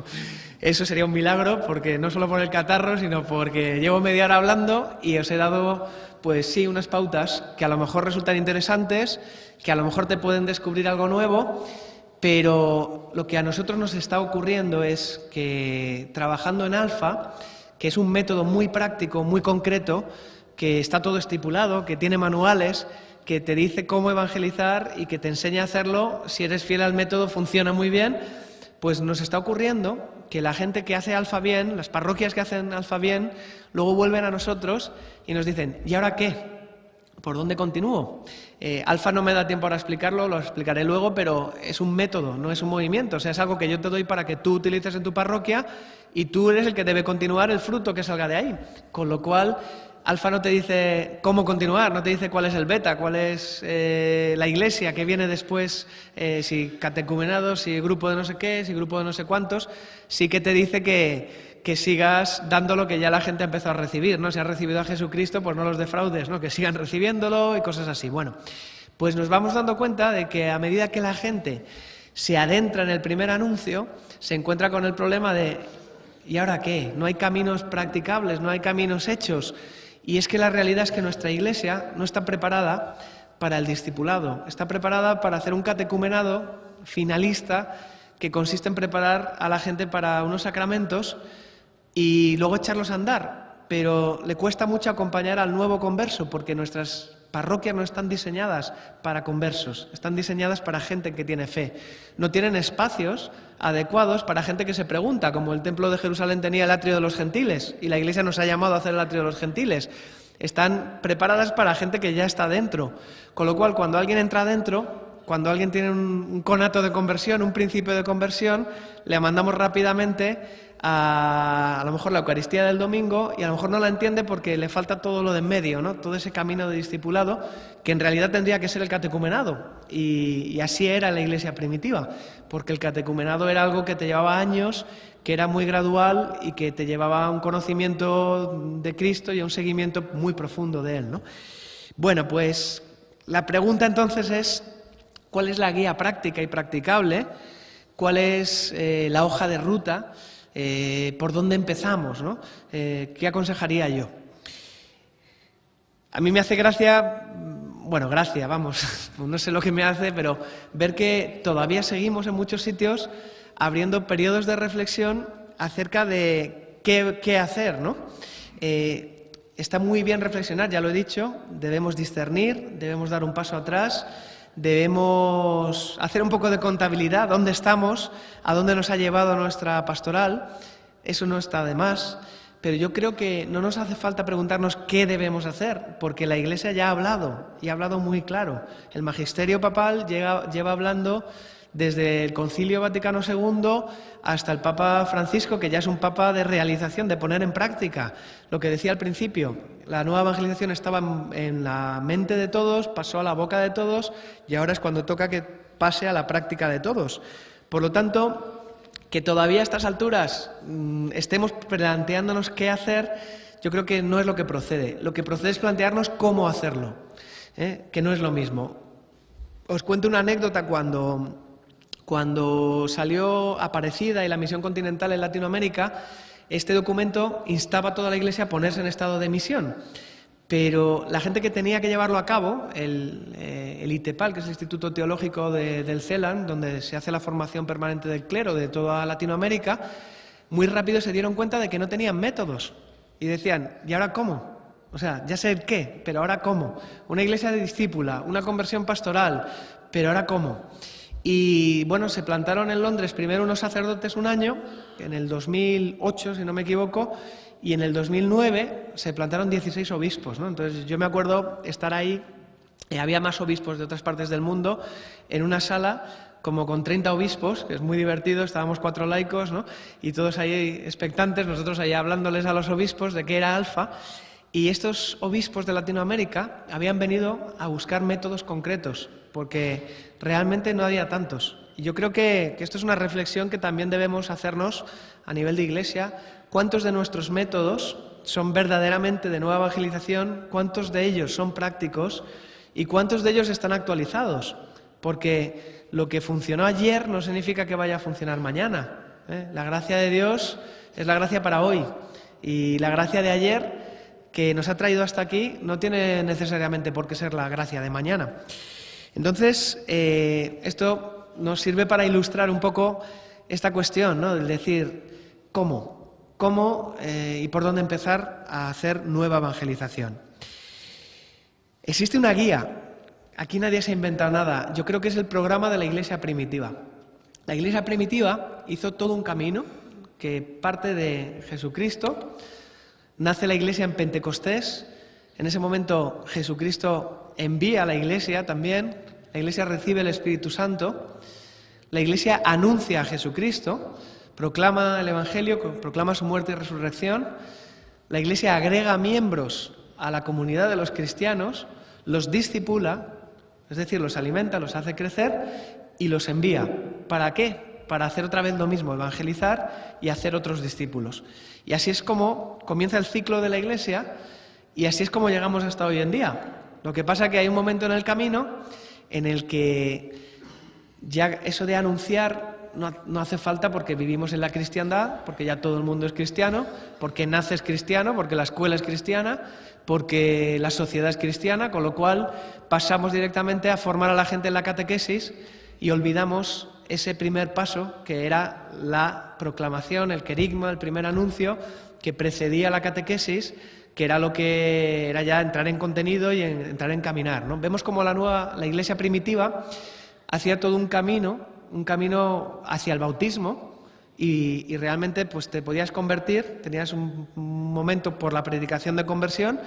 Speaker 1: Eso sería un milagro, porque no solo por el catarro, sino porque llevo media hora hablando y os he dado, pues sí, unas pautas que a lo mejor resultan interesantes, que a lo mejor te pueden descubrir algo nuevo, Pero lo que a nosotros nos está ocurriendo es que trabajando en Alfa, que es un método muy práctico, muy concreto, que está todo estipulado, que tiene manuales, que te dice cómo evangelizar y que te enseña a hacerlo, si eres fiel al método funciona muy bien, pues nos está ocurriendo que la gente que hace Alfa bien, las parroquias que hacen Alfa bien, luego vuelven a nosotros y nos dicen, ¿y ahora qué? ¿Por dónde continúo? Alfa no me da tiempo ahora explicarlo, lo explicaré luego, pero es un método, no es un movimiento. O sea, es algo que yo te doy para que tú utilices en tu parroquia y tú eres el que debe continuar el fruto que salga de ahí. Con lo cual, Alfa no te dice cómo continuar, no te dice cuál es el beta, cuál es la iglesia que viene después, si catecumenado, si grupo de no sé qué, si grupo de no sé cuántos. Sí que te dice que sigas dando lo que ya la gente ha empezado a recibir, ¿no? Si han recibido a Jesucristo, pues no los defraudes, ¿no? Que sigan recibiéndolo y cosas así. Bueno, pues nos vamos dando cuenta de que a medida que la gente se adentra en el primer anuncio, se encuentra con el problema de ¿y ahora qué? No hay caminos practicables, no hay caminos hechos. Y es que la realidad es que nuestra Iglesia no está preparada para el discipulado, está preparada para hacer un catecumenado finalista que consiste en preparar a la gente para unos sacramentos y luego echarlos a andar, pero le cuesta mucho acompañar al nuevo converso porque nuestras parroquias no están diseñadas para conversos, están diseñadas para gente que tiene fe. No tienen espacios adecuados para gente que se pregunta, como el templo de Jerusalén tenía el atrio de los gentiles y la Iglesia nos ha llamado a hacer el atrio de los gentiles. Están preparadas para gente que ya está dentro, con lo cual cuando alguien entra dentro, cuando alguien tiene un conato de conversión, un principio de conversión, le mandamos rápidamente a lo mejor la Eucaristía del domingo y a lo mejor no la entiende porque le falta todo lo de en medio, ¿no? Todo ese camino de discipulado que en realidad tendría que ser el catecumenado y así era la Iglesia primitiva, porque el catecumenado era algo que te llevaba años, que era muy gradual y que te llevaba a un conocimiento de Cristo y a un seguimiento muy profundo de Él, ¿no? Bueno, pues la pregunta entonces es ¿cuál es la guía práctica y practicable? ¿Cuál es la hoja de ruta? ¿Por dónde empezamos, ¿no? ¿Qué aconsejaría yo? A mí me hace gracia, no sé lo que me hace, pero ver que todavía seguimos en muchos sitios abriendo periodos de reflexión acerca de qué hacer, ¿no? Está muy bien reflexionar, ya lo he dicho, debemos discernir, debemos dar un paso atrás, debemos hacer un poco de contabilidad, dónde estamos, a dónde nos ha llevado nuestra pastoral, eso no está de más, pero yo creo que no nos hace falta preguntarnos qué debemos hacer, porque la Iglesia ya ha hablado, y ha hablado muy claro. El magisterio papal lleva hablando desde el Concilio Vaticano II hasta el Papa Francisco, que ya es un papa de realización, de poner en práctica. Lo que decía al principio, la nueva evangelización estaba en la mente de todos, pasó a la boca de todos y ahora es cuando toca que pase a la práctica de todos. Por lo tanto, que todavía a estas alturas estemos planteándonos qué hacer, yo creo que no es lo que procede. Lo que procede es plantearnos cómo hacerlo, que no es lo mismo. Os cuento una anécdota cuando salió Aparecida y la Misión Continental en Latinoamérica, este documento instaba a toda la Iglesia a ponerse en estado de misión. Pero la gente que tenía que llevarlo a cabo, el ITEPAL, que es el Instituto Teológico del CELAN, donde se hace la formación permanente del clero de toda Latinoamérica, muy rápido se dieron cuenta de que no tenían métodos. Y decían, ¿y ahora cómo? O sea, ya sé el qué, pero ahora cómo. Una iglesia de discípula, una conversión pastoral, pero ahora cómo. Y bueno, se plantaron en Londres primero unos sacerdotes un año, en el 2008, si no me equivoco, y en el 2009 se plantaron 16 obispos, ¿no? Entonces yo me acuerdo estar ahí, había más obispos de otras partes del mundo, en una sala como con 30 obispos, que es muy divertido, estábamos 4 laicos, ¿no? Y todos ahí expectantes, nosotros ahí hablándoles a los obispos de qué era Alfa. Y estos obispos de Latinoamérica habían venido a buscar métodos concretos, porque realmente no había tantos. Y yo creo que esto es una reflexión que también debemos hacernos a nivel de Iglesia. ¿Cuántos de nuestros métodos son verdaderamente de nueva evangelización? ¿Cuántos de ellos son prácticos? ¿Y cuántos de ellos están actualizados? Porque lo que funcionó ayer no significa que vaya a funcionar mañana, ¿eh? La gracia de Dios es la gracia para hoy. Y la gracia de ayer que nos ha traído hasta aquí no tiene necesariamente por qué ser la gracia de mañana. Entonces, esto nos sirve para ilustrar un poco esta cuestión, ¿no? El decir, ¿cómo y por dónde empezar a hacer nueva evangelización? Existe una guía. Aquí nadie se ha inventado nada. Yo creo que es el programa de la Iglesia primitiva. La Iglesia primitiva hizo todo un camino que parte de Jesucristo. Nace la Iglesia en Pentecostés. En ese momento Jesucristo envía a la Iglesia también. La Iglesia recibe el Espíritu Santo. La Iglesia anuncia a Jesucristo, proclama el Evangelio, proclama su muerte y resurrección. La Iglesia agrega miembros a la comunidad de los cristianos, los discipula, es decir, los alimenta, los hace crecer y los envía. ¿Para qué? Para hacer otra vez lo mismo, evangelizar y hacer otros discípulos. Y así es como comienza el ciclo de la Iglesia y así es como llegamos hasta hoy en día. Lo que pasa es que hay un momento en el camino en el que ya eso de anunciar no hace falta porque vivimos en la cristiandad, porque ya todo el mundo es cristiano, porque naces cristiano, porque la escuela es cristiana, porque la sociedad es cristiana, con lo cual pasamos directamente a formar a la gente en la catequesis y olvidamos ese primer paso que era la proclamación, el querigma, el primer anuncio que precedía la catequesis, que era lo que era ya entrar en contenido y entrar en caminar, ¿no? Vemos como la Iglesia primitiva hacía todo un camino hacia el bautismo y realmente pues te podías convertir, tenías un momento por la predicación de conversión,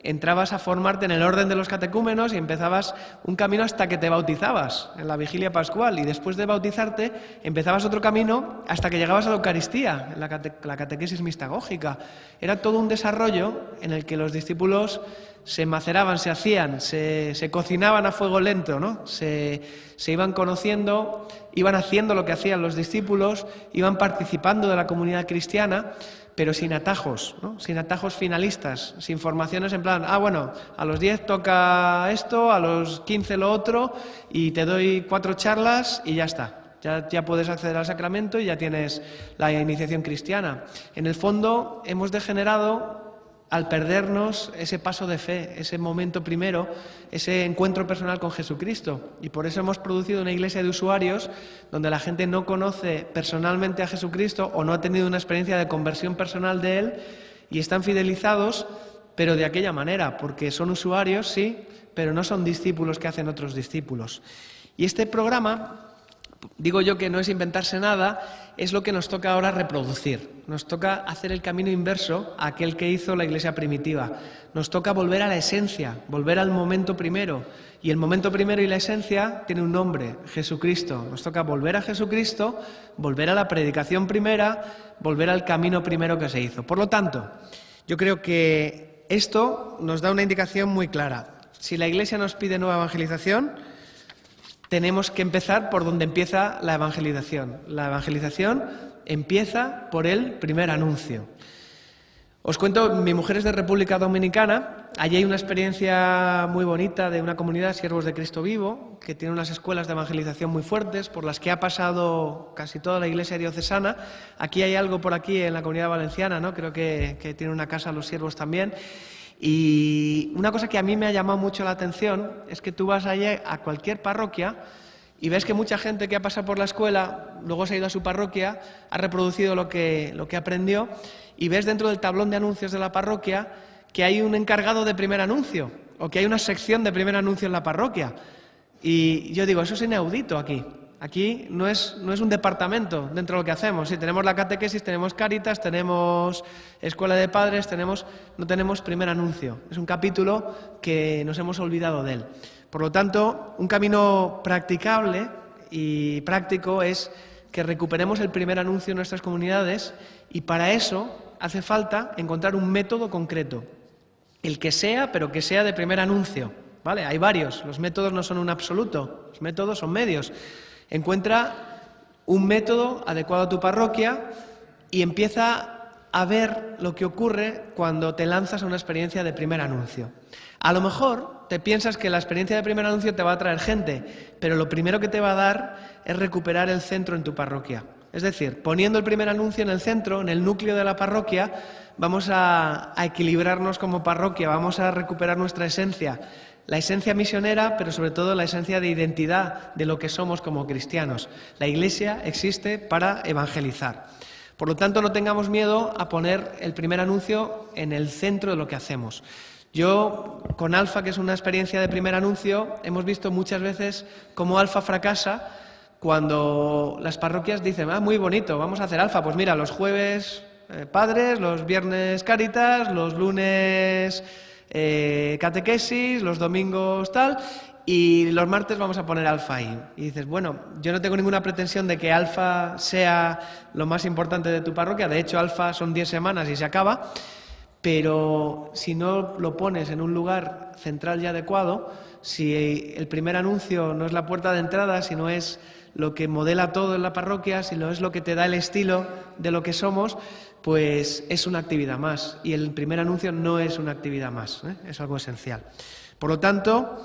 Speaker 1: entrabas a formarte en el orden de los catecúmenos y empezabas un camino hasta que te bautizabas en la vigilia pascual y después de bautizarte empezabas otro camino hasta que llegabas a la Eucaristía, en la catequesis mistagógica. Era todo un desarrollo en el que los discípulos se maceraban, se hacían, se cocinaban a fuego lento, ¿no? Se iban conociendo, iban haciendo lo que hacían los discípulos, iban participando de la comunidad cristiana, pero sin atajos, ¿no? Sin atajos finalistas, sin formaciones en plan, bueno, a los 10 toca esto, a los 15 lo otro, y te doy 4 charlas y ya está. Ya puedes acceder al sacramento y ya tienes la iniciación cristiana. En el fondo hemos degenerado al perdernos ese paso de fe, ese momento primero, ese encuentro personal con Jesucristo. Y por eso hemos producido una iglesia de usuarios donde la gente no conoce personalmente a Jesucristo o no ha tenido una experiencia de conversión personal de Él y están fidelizados, pero de aquella manera, porque son usuarios, sí, pero no son discípulos que hacen otros discípulos. Y este programa, digo yo que no es inventarse nada, es lo que nos toca ahora reproducir. Nos toca hacer el camino inverso a aquel que hizo la Iglesia primitiva. Nos toca volver a la esencia, volver al momento primero. Y el momento primero y la esencia tiene un nombre, Jesucristo. Nos toca volver a Jesucristo, volver a la predicación primera, volver al camino primero que se hizo. Por lo tanto, yo creo que esto nos da una indicación muy clara. Si la Iglesia nos pide nueva evangelización, tenemos que empezar por donde empieza la evangelización. La evangelización empieza por el primer anuncio. Os cuento, mi mujer es de República Dominicana. Allí hay una experiencia muy bonita de una comunidad, Siervos de Cristo Vivo, que tiene unas escuelas de evangelización muy fuertes, por las que ha pasado casi toda la iglesia diocesana. Aquí hay algo por aquí en la Comunidad Valenciana, ¿no? Creo que tiene una casa los siervos también. Y una cosa que a mí me ha llamado mucho la atención es que tú vas allí a cualquier parroquia y ves que mucha gente que ha pasado por la escuela, luego se ha ido a su parroquia, ha reproducido lo que aprendió, y ves dentro del tablón de anuncios de la parroquia que hay un encargado de primer anuncio o que hay una sección de primer anuncio en la parroquia. Y yo digo, eso es inaudito aquí. Aquí no es un departamento dentro de lo que hacemos. Sí, tenemos la catequesis, tenemos Cáritas, tenemos escuela de padres, no tenemos primer anuncio. Es un capítulo que nos hemos olvidado de él. Por lo tanto, un camino practicable y práctico es que recuperemos el primer anuncio en nuestras comunidades y para eso hace falta encontrar un método concreto. El que sea, pero que sea de primer anuncio, ¿vale? Hay varios. Los métodos no son un absoluto. Los métodos son medios. Encuentra un método adecuado a tu parroquia y empieza a ver lo que ocurre cuando te lanzas a una experiencia de primer anuncio. A lo mejor te piensas que la experiencia de primer anuncio te va a traer gente, pero lo primero que te va a dar es recuperar el centro en tu parroquia. Es decir, poniendo el primer anuncio en el centro, en el núcleo de la parroquia, vamos a equilibrarnos como parroquia, vamos a recuperar nuestra esencia, la esencia misionera, pero sobre todo la esencia de identidad de lo que somos como cristianos. La Iglesia existe para evangelizar. Por lo tanto, no tengamos miedo a poner el primer anuncio en el centro de lo que hacemos. Yo, con Alfa, que es una experiencia de primer anuncio, hemos visto muchas veces cómo Alfa fracasa cuando las parroquias dicen, muy bonito, vamos a hacer Alfa. Pues mira, los jueves padres, los viernes Cáritas, los lunes catequesis, los domingos tal, y los martes vamos a poner Alfa ahí. Y dices, bueno, yo no tengo ninguna pretensión de que Alfa sea lo más importante de tu parroquia, de hecho Alfa son 10 semanas y se acaba, pero si no lo pones en un lugar central y adecuado, si el primer anuncio no es la puerta de entrada, si no es lo que modela todo en la parroquia, si no es lo que te da el estilo de lo que somos, pues es una actividad más. Y el primer anuncio no es una actividad más, es algo esencial. Por lo tanto,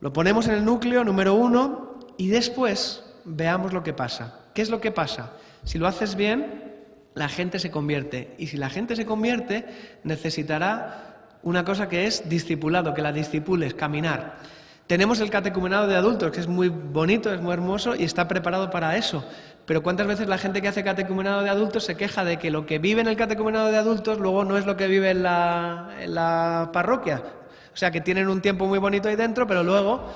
Speaker 1: lo ponemos en el núcleo número 1 y después veamos lo que pasa. ¿Qué es lo que pasa? Si lo haces bien, la gente se convierte. Y si la gente se convierte, necesitará una cosa que es discipulado, que la discipules, caminar. Tenemos el catecumenado de adultos, que es muy bonito, es muy hermoso y está preparado para eso. Pero ¿cuántas veces la gente que hace catecumenado de adultos se queja de que lo que vive en el catecumenado de adultos luego no es lo que vive en la parroquia? O sea, que tienen un tiempo muy bonito ahí dentro, pero luego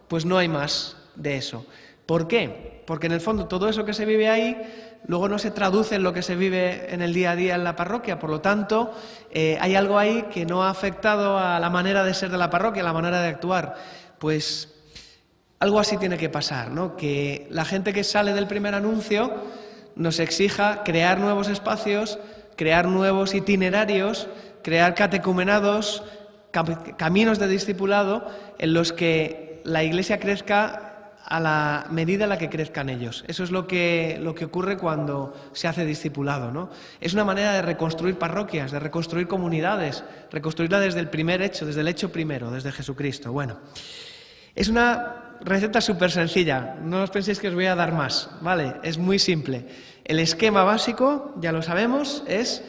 Speaker 1: pues no hay más de eso. ¿Por qué? Porque en el fondo todo eso que se vive ahí luego no se traduce en lo que se vive en el día a día en la parroquia. Por lo tanto, hay algo ahí que no ha afectado a la manera de ser de la parroquia, a la manera de actuar. Pues algo así tiene que pasar, ¿no? Que la gente que sale del primer anuncio nos exija crear nuevos espacios, crear nuevos itinerarios, crear catecumenados, caminos de discipulado en los que la Iglesia crezca a la medida en la que crezcan ellos. Eso es lo que ocurre cuando se hace discipulado, ¿no? Es una manera de reconstruir parroquias, de reconstruir comunidades, reconstruirla desde el primer hecho, desde el hecho primero, desde Jesucristo. Bueno, es una receta súper sencilla, no os penséis que os voy a dar más, ¿vale? Es muy simple. El esquema básico, ya lo sabemos, es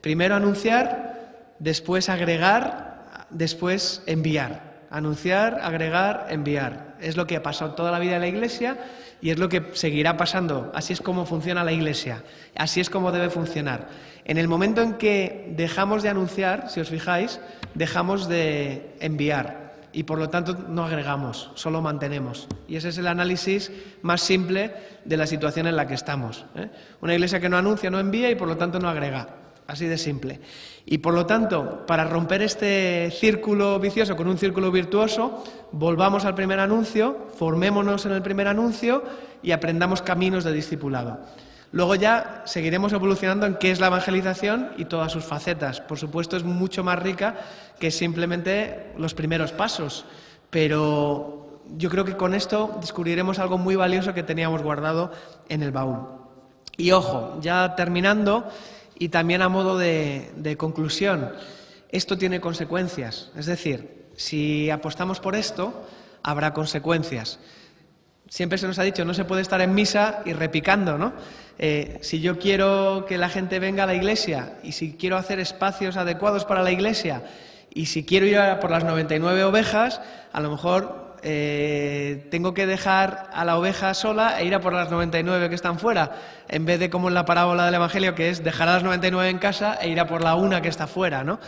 Speaker 1: primero anunciar, después agregar, después enviar. Anunciar, agregar, enviar. Es lo que ha pasado toda la vida en la Iglesia y es lo que seguirá pasando. Así es como funciona la Iglesia, así es como debe funcionar. En el momento en que dejamos de anunciar, si os fijáis, dejamos de enviar. Y por lo tanto no agregamos, solo mantenemos. Y ese es el análisis más simple de la situación en la que estamos. Una iglesia que no anuncia, no envía y por lo tanto no agrega. Así de simple. Y por lo tanto, para romper este círculo vicioso con un círculo virtuoso, volvamos al primer anuncio, formémonos en el primer anuncio y aprendamos caminos de discipulado. Luego ya seguiremos evolucionando en qué es la evangelización y todas sus facetas. Por supuesto, es mucho más rica que simplemente los primeros pasos, pero yo creo que con esto descubriremos algo muy valioso que teníamos guardado en el baúl. Y ojo, ya terminando y también a modo de conclusión, esto tiene consecuencias. Es decir, si apostamos por esto, habrá consecuencias. Siempre se nos ha dicho, no se puede estar en misa y repicando, ¿no? Si yo quiero que la gente venga a la iglesia y si quiero hacer espacios adecuados para la iglesia y si quiero ir a por las 99 ovejas, a lo mejor tengo que dejar a la oveja sola e ir a por las 99 que están fuera, en vez de como en la parábola del Evangelio, que es dejar a las 99 en casa e ir a por la una que está fuera, ¿no?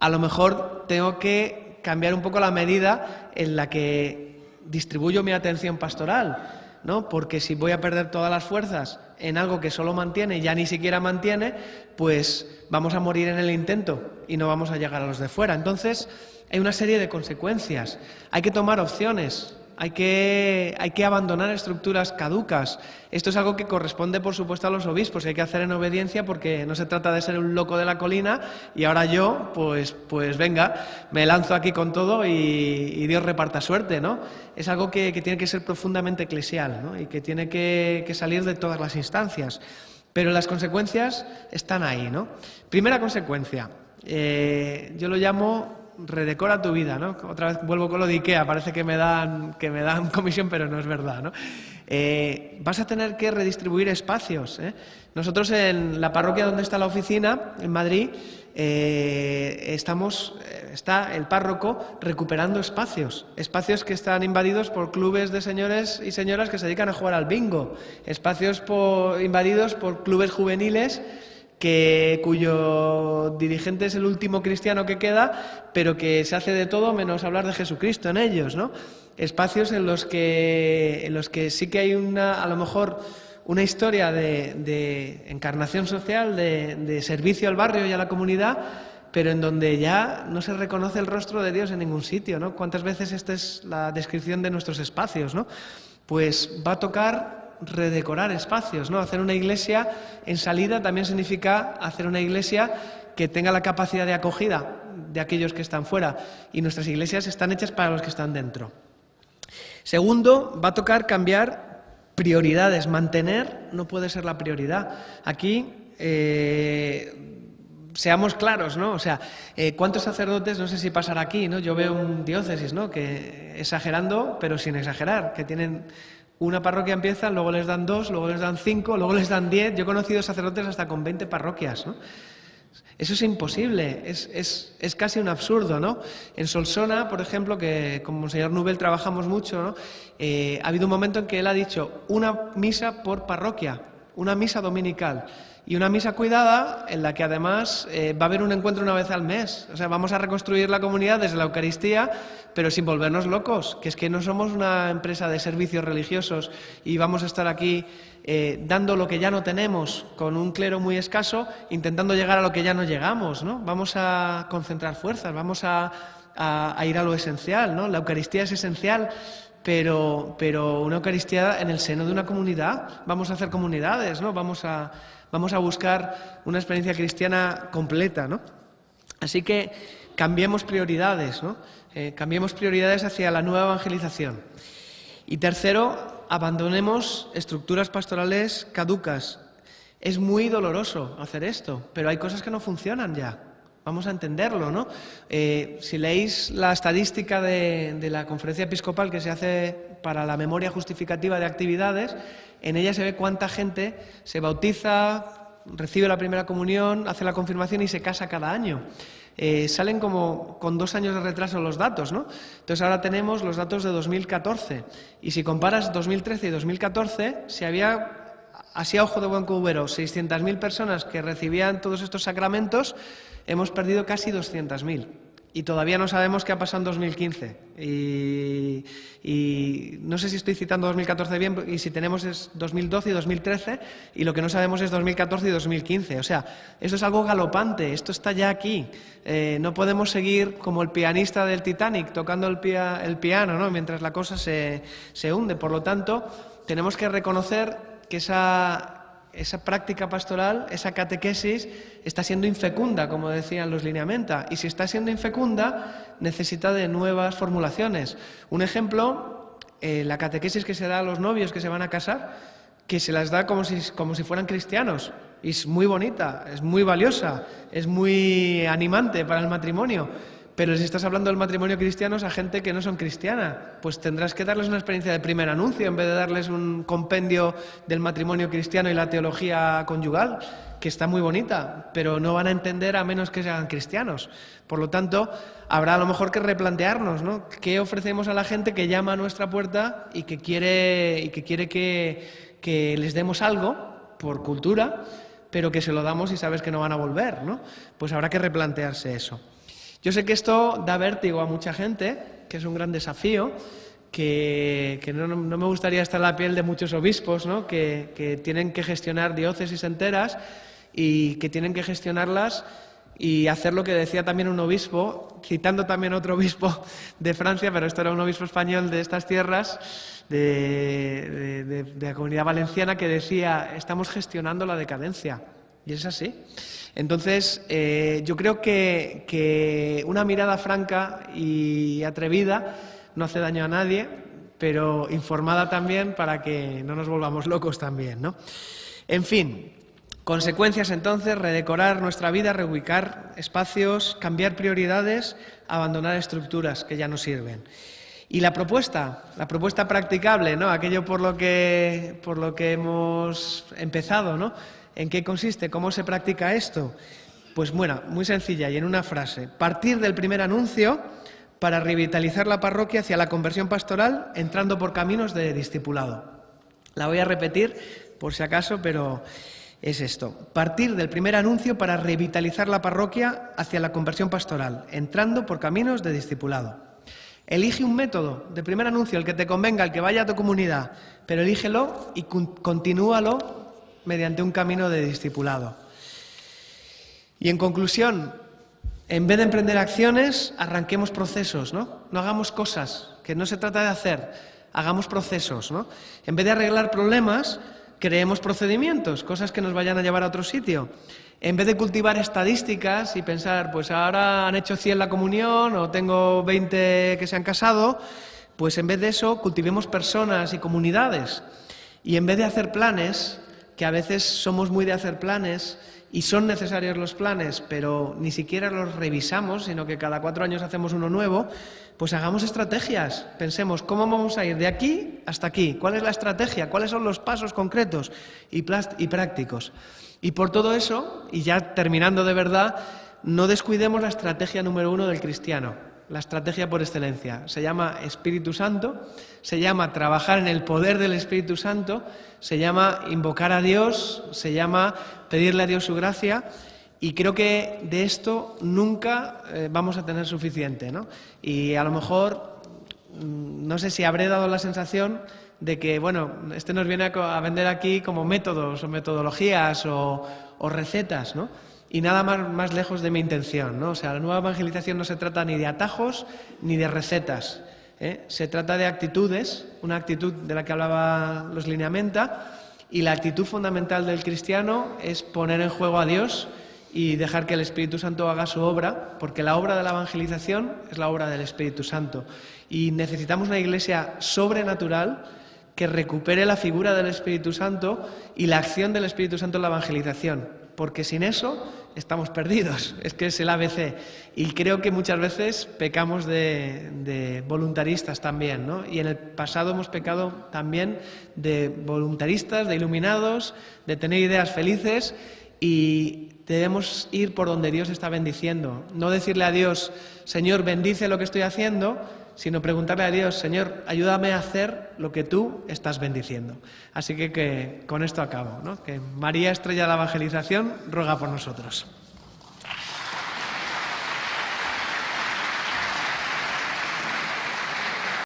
Speaker 1: A lo mejor tengo que cambiar un poco la medida en la que distribuyo mi atención pastoral, ¿no? Porque si voy a perder todas las fuerzas en algo que solo mantiene y ya ni siquiera mantiene, pues vamos a morir en el intento y no vamos a llegar a los de fuera. Entonces, hay una serie de consecuencias. Hay que tomar opciones, hay que abandonar estructuras caducas. Esto es algo que corresponde, por supuesto, a los obispos. Hay que hacer en obediencia porque no se trata de ser un loco de la colina y ahora yo, pues venga, me lanzo aquí con todo y Dios reparta suerte, ¿no? Es algo que tiene que ser profundamente eclesial, ¿no? Y que tiene que salir de todas las instancias. Pero las consecuencias están ahí, ¿no? Primera consecuencia, yo lo llamo redecora tu vida, ¿no? Otra vez vuelvo con lo de IKEA, parece que me dan comisión, pero no es verdad, ¿no? Vas a tener que redistribuir espacios, ¿eh? Nosotros en la parroquia donde está la oficina, en Madrid, está el párroco recuperando espacios que están invadidos por clubes de señores y señoras que se dedican a jugar al bingo, espacios invadidos por clubes juveniles cuyo dirigente es el último cristiano que queda, pero que se hace de todo menos hablar de Jesucristo en ellos, ¿no? Espacios en los que sí que hay a lo mejor una historia de encarnación social, de servicio al barrio y a la comunidad, pero en donde ya no se reconoce el rostro de Dios en ningún sitio, ¿no? ¿Cuántas veces esta es la descripción de nuestros espacios, ¿no? Pues va a tocar redecorar espacios, ¿no? Hacer una iglesia en salida también significa hacer una iglesia que tenga la capacidad de acogida de aquellos que están fuera, y nuestras iglesias están hechas para los que están dentro. Segundo, va a tocar cambiar prioridades. Mantener no puede ser la prioridad. Aquí seamos claros, ¿no? O sea, ¿cuántos sacerdotes, no sé si pasará aquí, ¿no? Yo veo un diócesis, ¿no? Que exagerando, pero sin exagerar, que tienen una parroquia, empiezan, luego les dan 2, luego les dan 5, luego les dan 10. Yo he conocido sacerdotes hasta con 20 parroquias, ¿no? Eso es imposible, es casi un absurdo, ¿no? En Solsona, por ejemplo, que con Monseñor Nubel trabajamos mucho, ¿no? Ha habido un momento en que él ha dicho una misa por parroquia, una misa dominical y una misa cuidada en la que además va a haber un encuentro una vez al mes. O sea, vamos a reconstruir la comunidad desde la Eucaristía, pero sin volvernos locos, que es que no somos una empresa de servicios religiosos y vamos a estar aquí dando lo que ya no tenemos, con un clero muy escaso, intentando llegar a lo que ya no llegamos, ¿no? Vamos a concentrar fuerzas, vamos a ir a lo esencial, ¿no? La Eucaristía es esencial, pero una Eucaristía en el seno de una comunidad. Vamos a hacer comunidades, ¿no? Vamos a buscar una experiencia cristiana completa, ¿no? Así que cambiemos prioridades, ¿no? Cambiemos prioridades hacia la nueva evangelización. Y tercero, abandonemos estructuras pastorales caducas. Es muy doloroso hacer esto, pero hay cosas que no funcionan ya. Vamos a entenderlo, ¿no? Si leéis la estadística de la conferencia episcopal que se hace para la memoria justificativa de actividades, en ella se ve cuánta gente se bautiza, recibe la primera comunión, hace la confirmación y se casa cada año. Salen como con 2 años de retraso los datos, ¿no? Entonces ahora tenemos los datos de 2014 y si comparas 2013 y 2014, si había, así a ojo de buen cubero, 600.000 personas que recibían todos estos sacramentos, hemos perdido casi 200.000. Y todavía no sabemos qué ha pasado en 2015. Y no sé si estoy citando 2014 bien, y si tenemos es 2012 y 2013, y lo que no sabemos es 2014 y 2015. O sea, esto es algo galopante, esto está ya aquí. No podemos seguir como el pianista del Titanic, tocando el piano, ¿no? Mientras la cosa se hunde. Por lo tanto, tenemos que reconocer que esa práctica pastoral, esa catequesis, está siendo infecunda, como decían los lineamenta, y si está siendo infecunda, necesita de nuevas formulaciones. Un ejemplo, la catequesis que se da a los novios que se van a casar, que se las da como si fueran cristianos, y es muy bonita, es muy valiosa, es muy animante para el matrimonio. Pero si estás hablando del matrimonio cristiano a gente que no son cristiana, pues tendrás que darles una experiencia de primer anuncio en vez de darles un compendio del matrimonio cristiano y la teología conyugal, que está muy bonita, pero no van a entender a menos que sean cristianos. Por lo tanto, habrá a lo mejor que replantearnos, ¿no? ¿Qué ofrecemos a la gente que llama a nuestra puerta y que quiere que les demos algo por cultura, pero que se lo damos y sabes que no van a volver, ¿no? Pues habrá que replantearse eso. Yo sé que esto da vértigo a mucha gente, que es un gran desafío, que no me gustaría estar en la piel de muchos obispos, ¿no? que tienen que gestionar diócesis enteras y que tienen que gestionarlas y hacer lo que decía también un obispo, citando también otro obispo de Francia, pero esto era un obispo español de estas tierras, de la Comunidad Valenciana, que decía: estamos gestionando la decadencia. Y es así. Entonces, yo creo que una mirada franca y atrevida no hace daño a nadie, pero informada también para que no nos volvamos locos también, ¿no? En fin, Consecuencias, entonces, redecorar nuestra vida, reubicar espacios, cambiar prioridades, abandonar estructuras que ya no sirven. Y la propuesta practicable, ¿no? Aquello por lo que hemos empezado, ¿no? ¿En qué consiste? ¿Cómo se practica esto? Pues bueno, muy sencilla y en una frase. Partir del primer anuncio para revitalizar la parroquia hacia la conversión pastoral, entrando por caminos de discipulado. La voy a repetir por si acaso, pero es esto. Partir del primer anuncio para revitalizar la parroquia hacia la conversión pastoral, entrando por caminos de discipulado. Elige un método de primer anuncio, el que te convenga, el que vaya a tu comunidad, pero elígelo y continúalo mediante un camino de discipulado. Y en conclusión, en vez de emprender acciones, arranquemos procesos, ¿no? No hagamos cosas, que no se trata de hacer, hagamos procesos, ¿no? En vez de arreglar problemas, creemos procedimientos, cosas que nos vayan a llevar a otro sitio. En vez de cultivar estadísticas y pensar, pues ahora han hecho 100 la comunión o tengo 20 que se han casado, pues en vez de eso cultivemos personas y comunidades. Y en vez de hacer planes, que a veces somos muy de hacer planes y son necesarios los planes, pero ni siquiera los revisamos, sino que cada 4 años hacemos uno nuevo, pues hagamos estrategias. Pensemos, ¿cómo vamos a ir de aquí hasta aquí? ¿Cuál es la estrategia? ¿Cuáles son los pasos concretos y prácticos? Y por todo eso, y ya terminando de verdad, no descuidemos la estrategia número 1 del cristiano, la estrategia por excelencia. Se llama Espíritu Santo, se llama trabajar en el poder del Espíritu Santo, se llama invocar a Dios, se llama pedirle a Dios su gracia, y creo que de esto nunca vamos a tener suficiente, ¿no? Y a lo mejor, no sé si habré dado la sensación de que, bueno, nos viene a vender aquí como métodos o metodologías o recetas, ¿no? Y nada más lejos de mi intención, ¿no? O sea, la nueva evangelización no se trata ni de atajos ni de recetas, ¿eh? Se trata de actitudes, una actitud de la que hablaba los Lineamenta, y la actitud fundamental del cristiano es poner en juego a Dios y dejar que el Espíritu Santo haga su obra, porque la obra de la evangelización es la obra del Espíritu Santo. Y necesitamos una iglesia sobrenatural que recupere la figura del Espíritu Santo y la acción del Espíritu Santo en la evangelización, porque sin eso estamos perdidos, es que es el ABC. Y creo que muchas veces pecamos de voluntaristas también, ¿no? Y en el pasado hemos pecado también de voluntaristas, de iluminados, de tener ideas felices, y debemos ir por donde Dios está bendiciendo. No decirle a Dios, Señor, bendice lo que estoy haciendo, sino preguntarle a Dios, Señor, ayúdame a hacer lo que tú estás bendiciendo. Así que con esto acabo, ¿no? Que María, estrella de la evangelización, ruega por nosotros.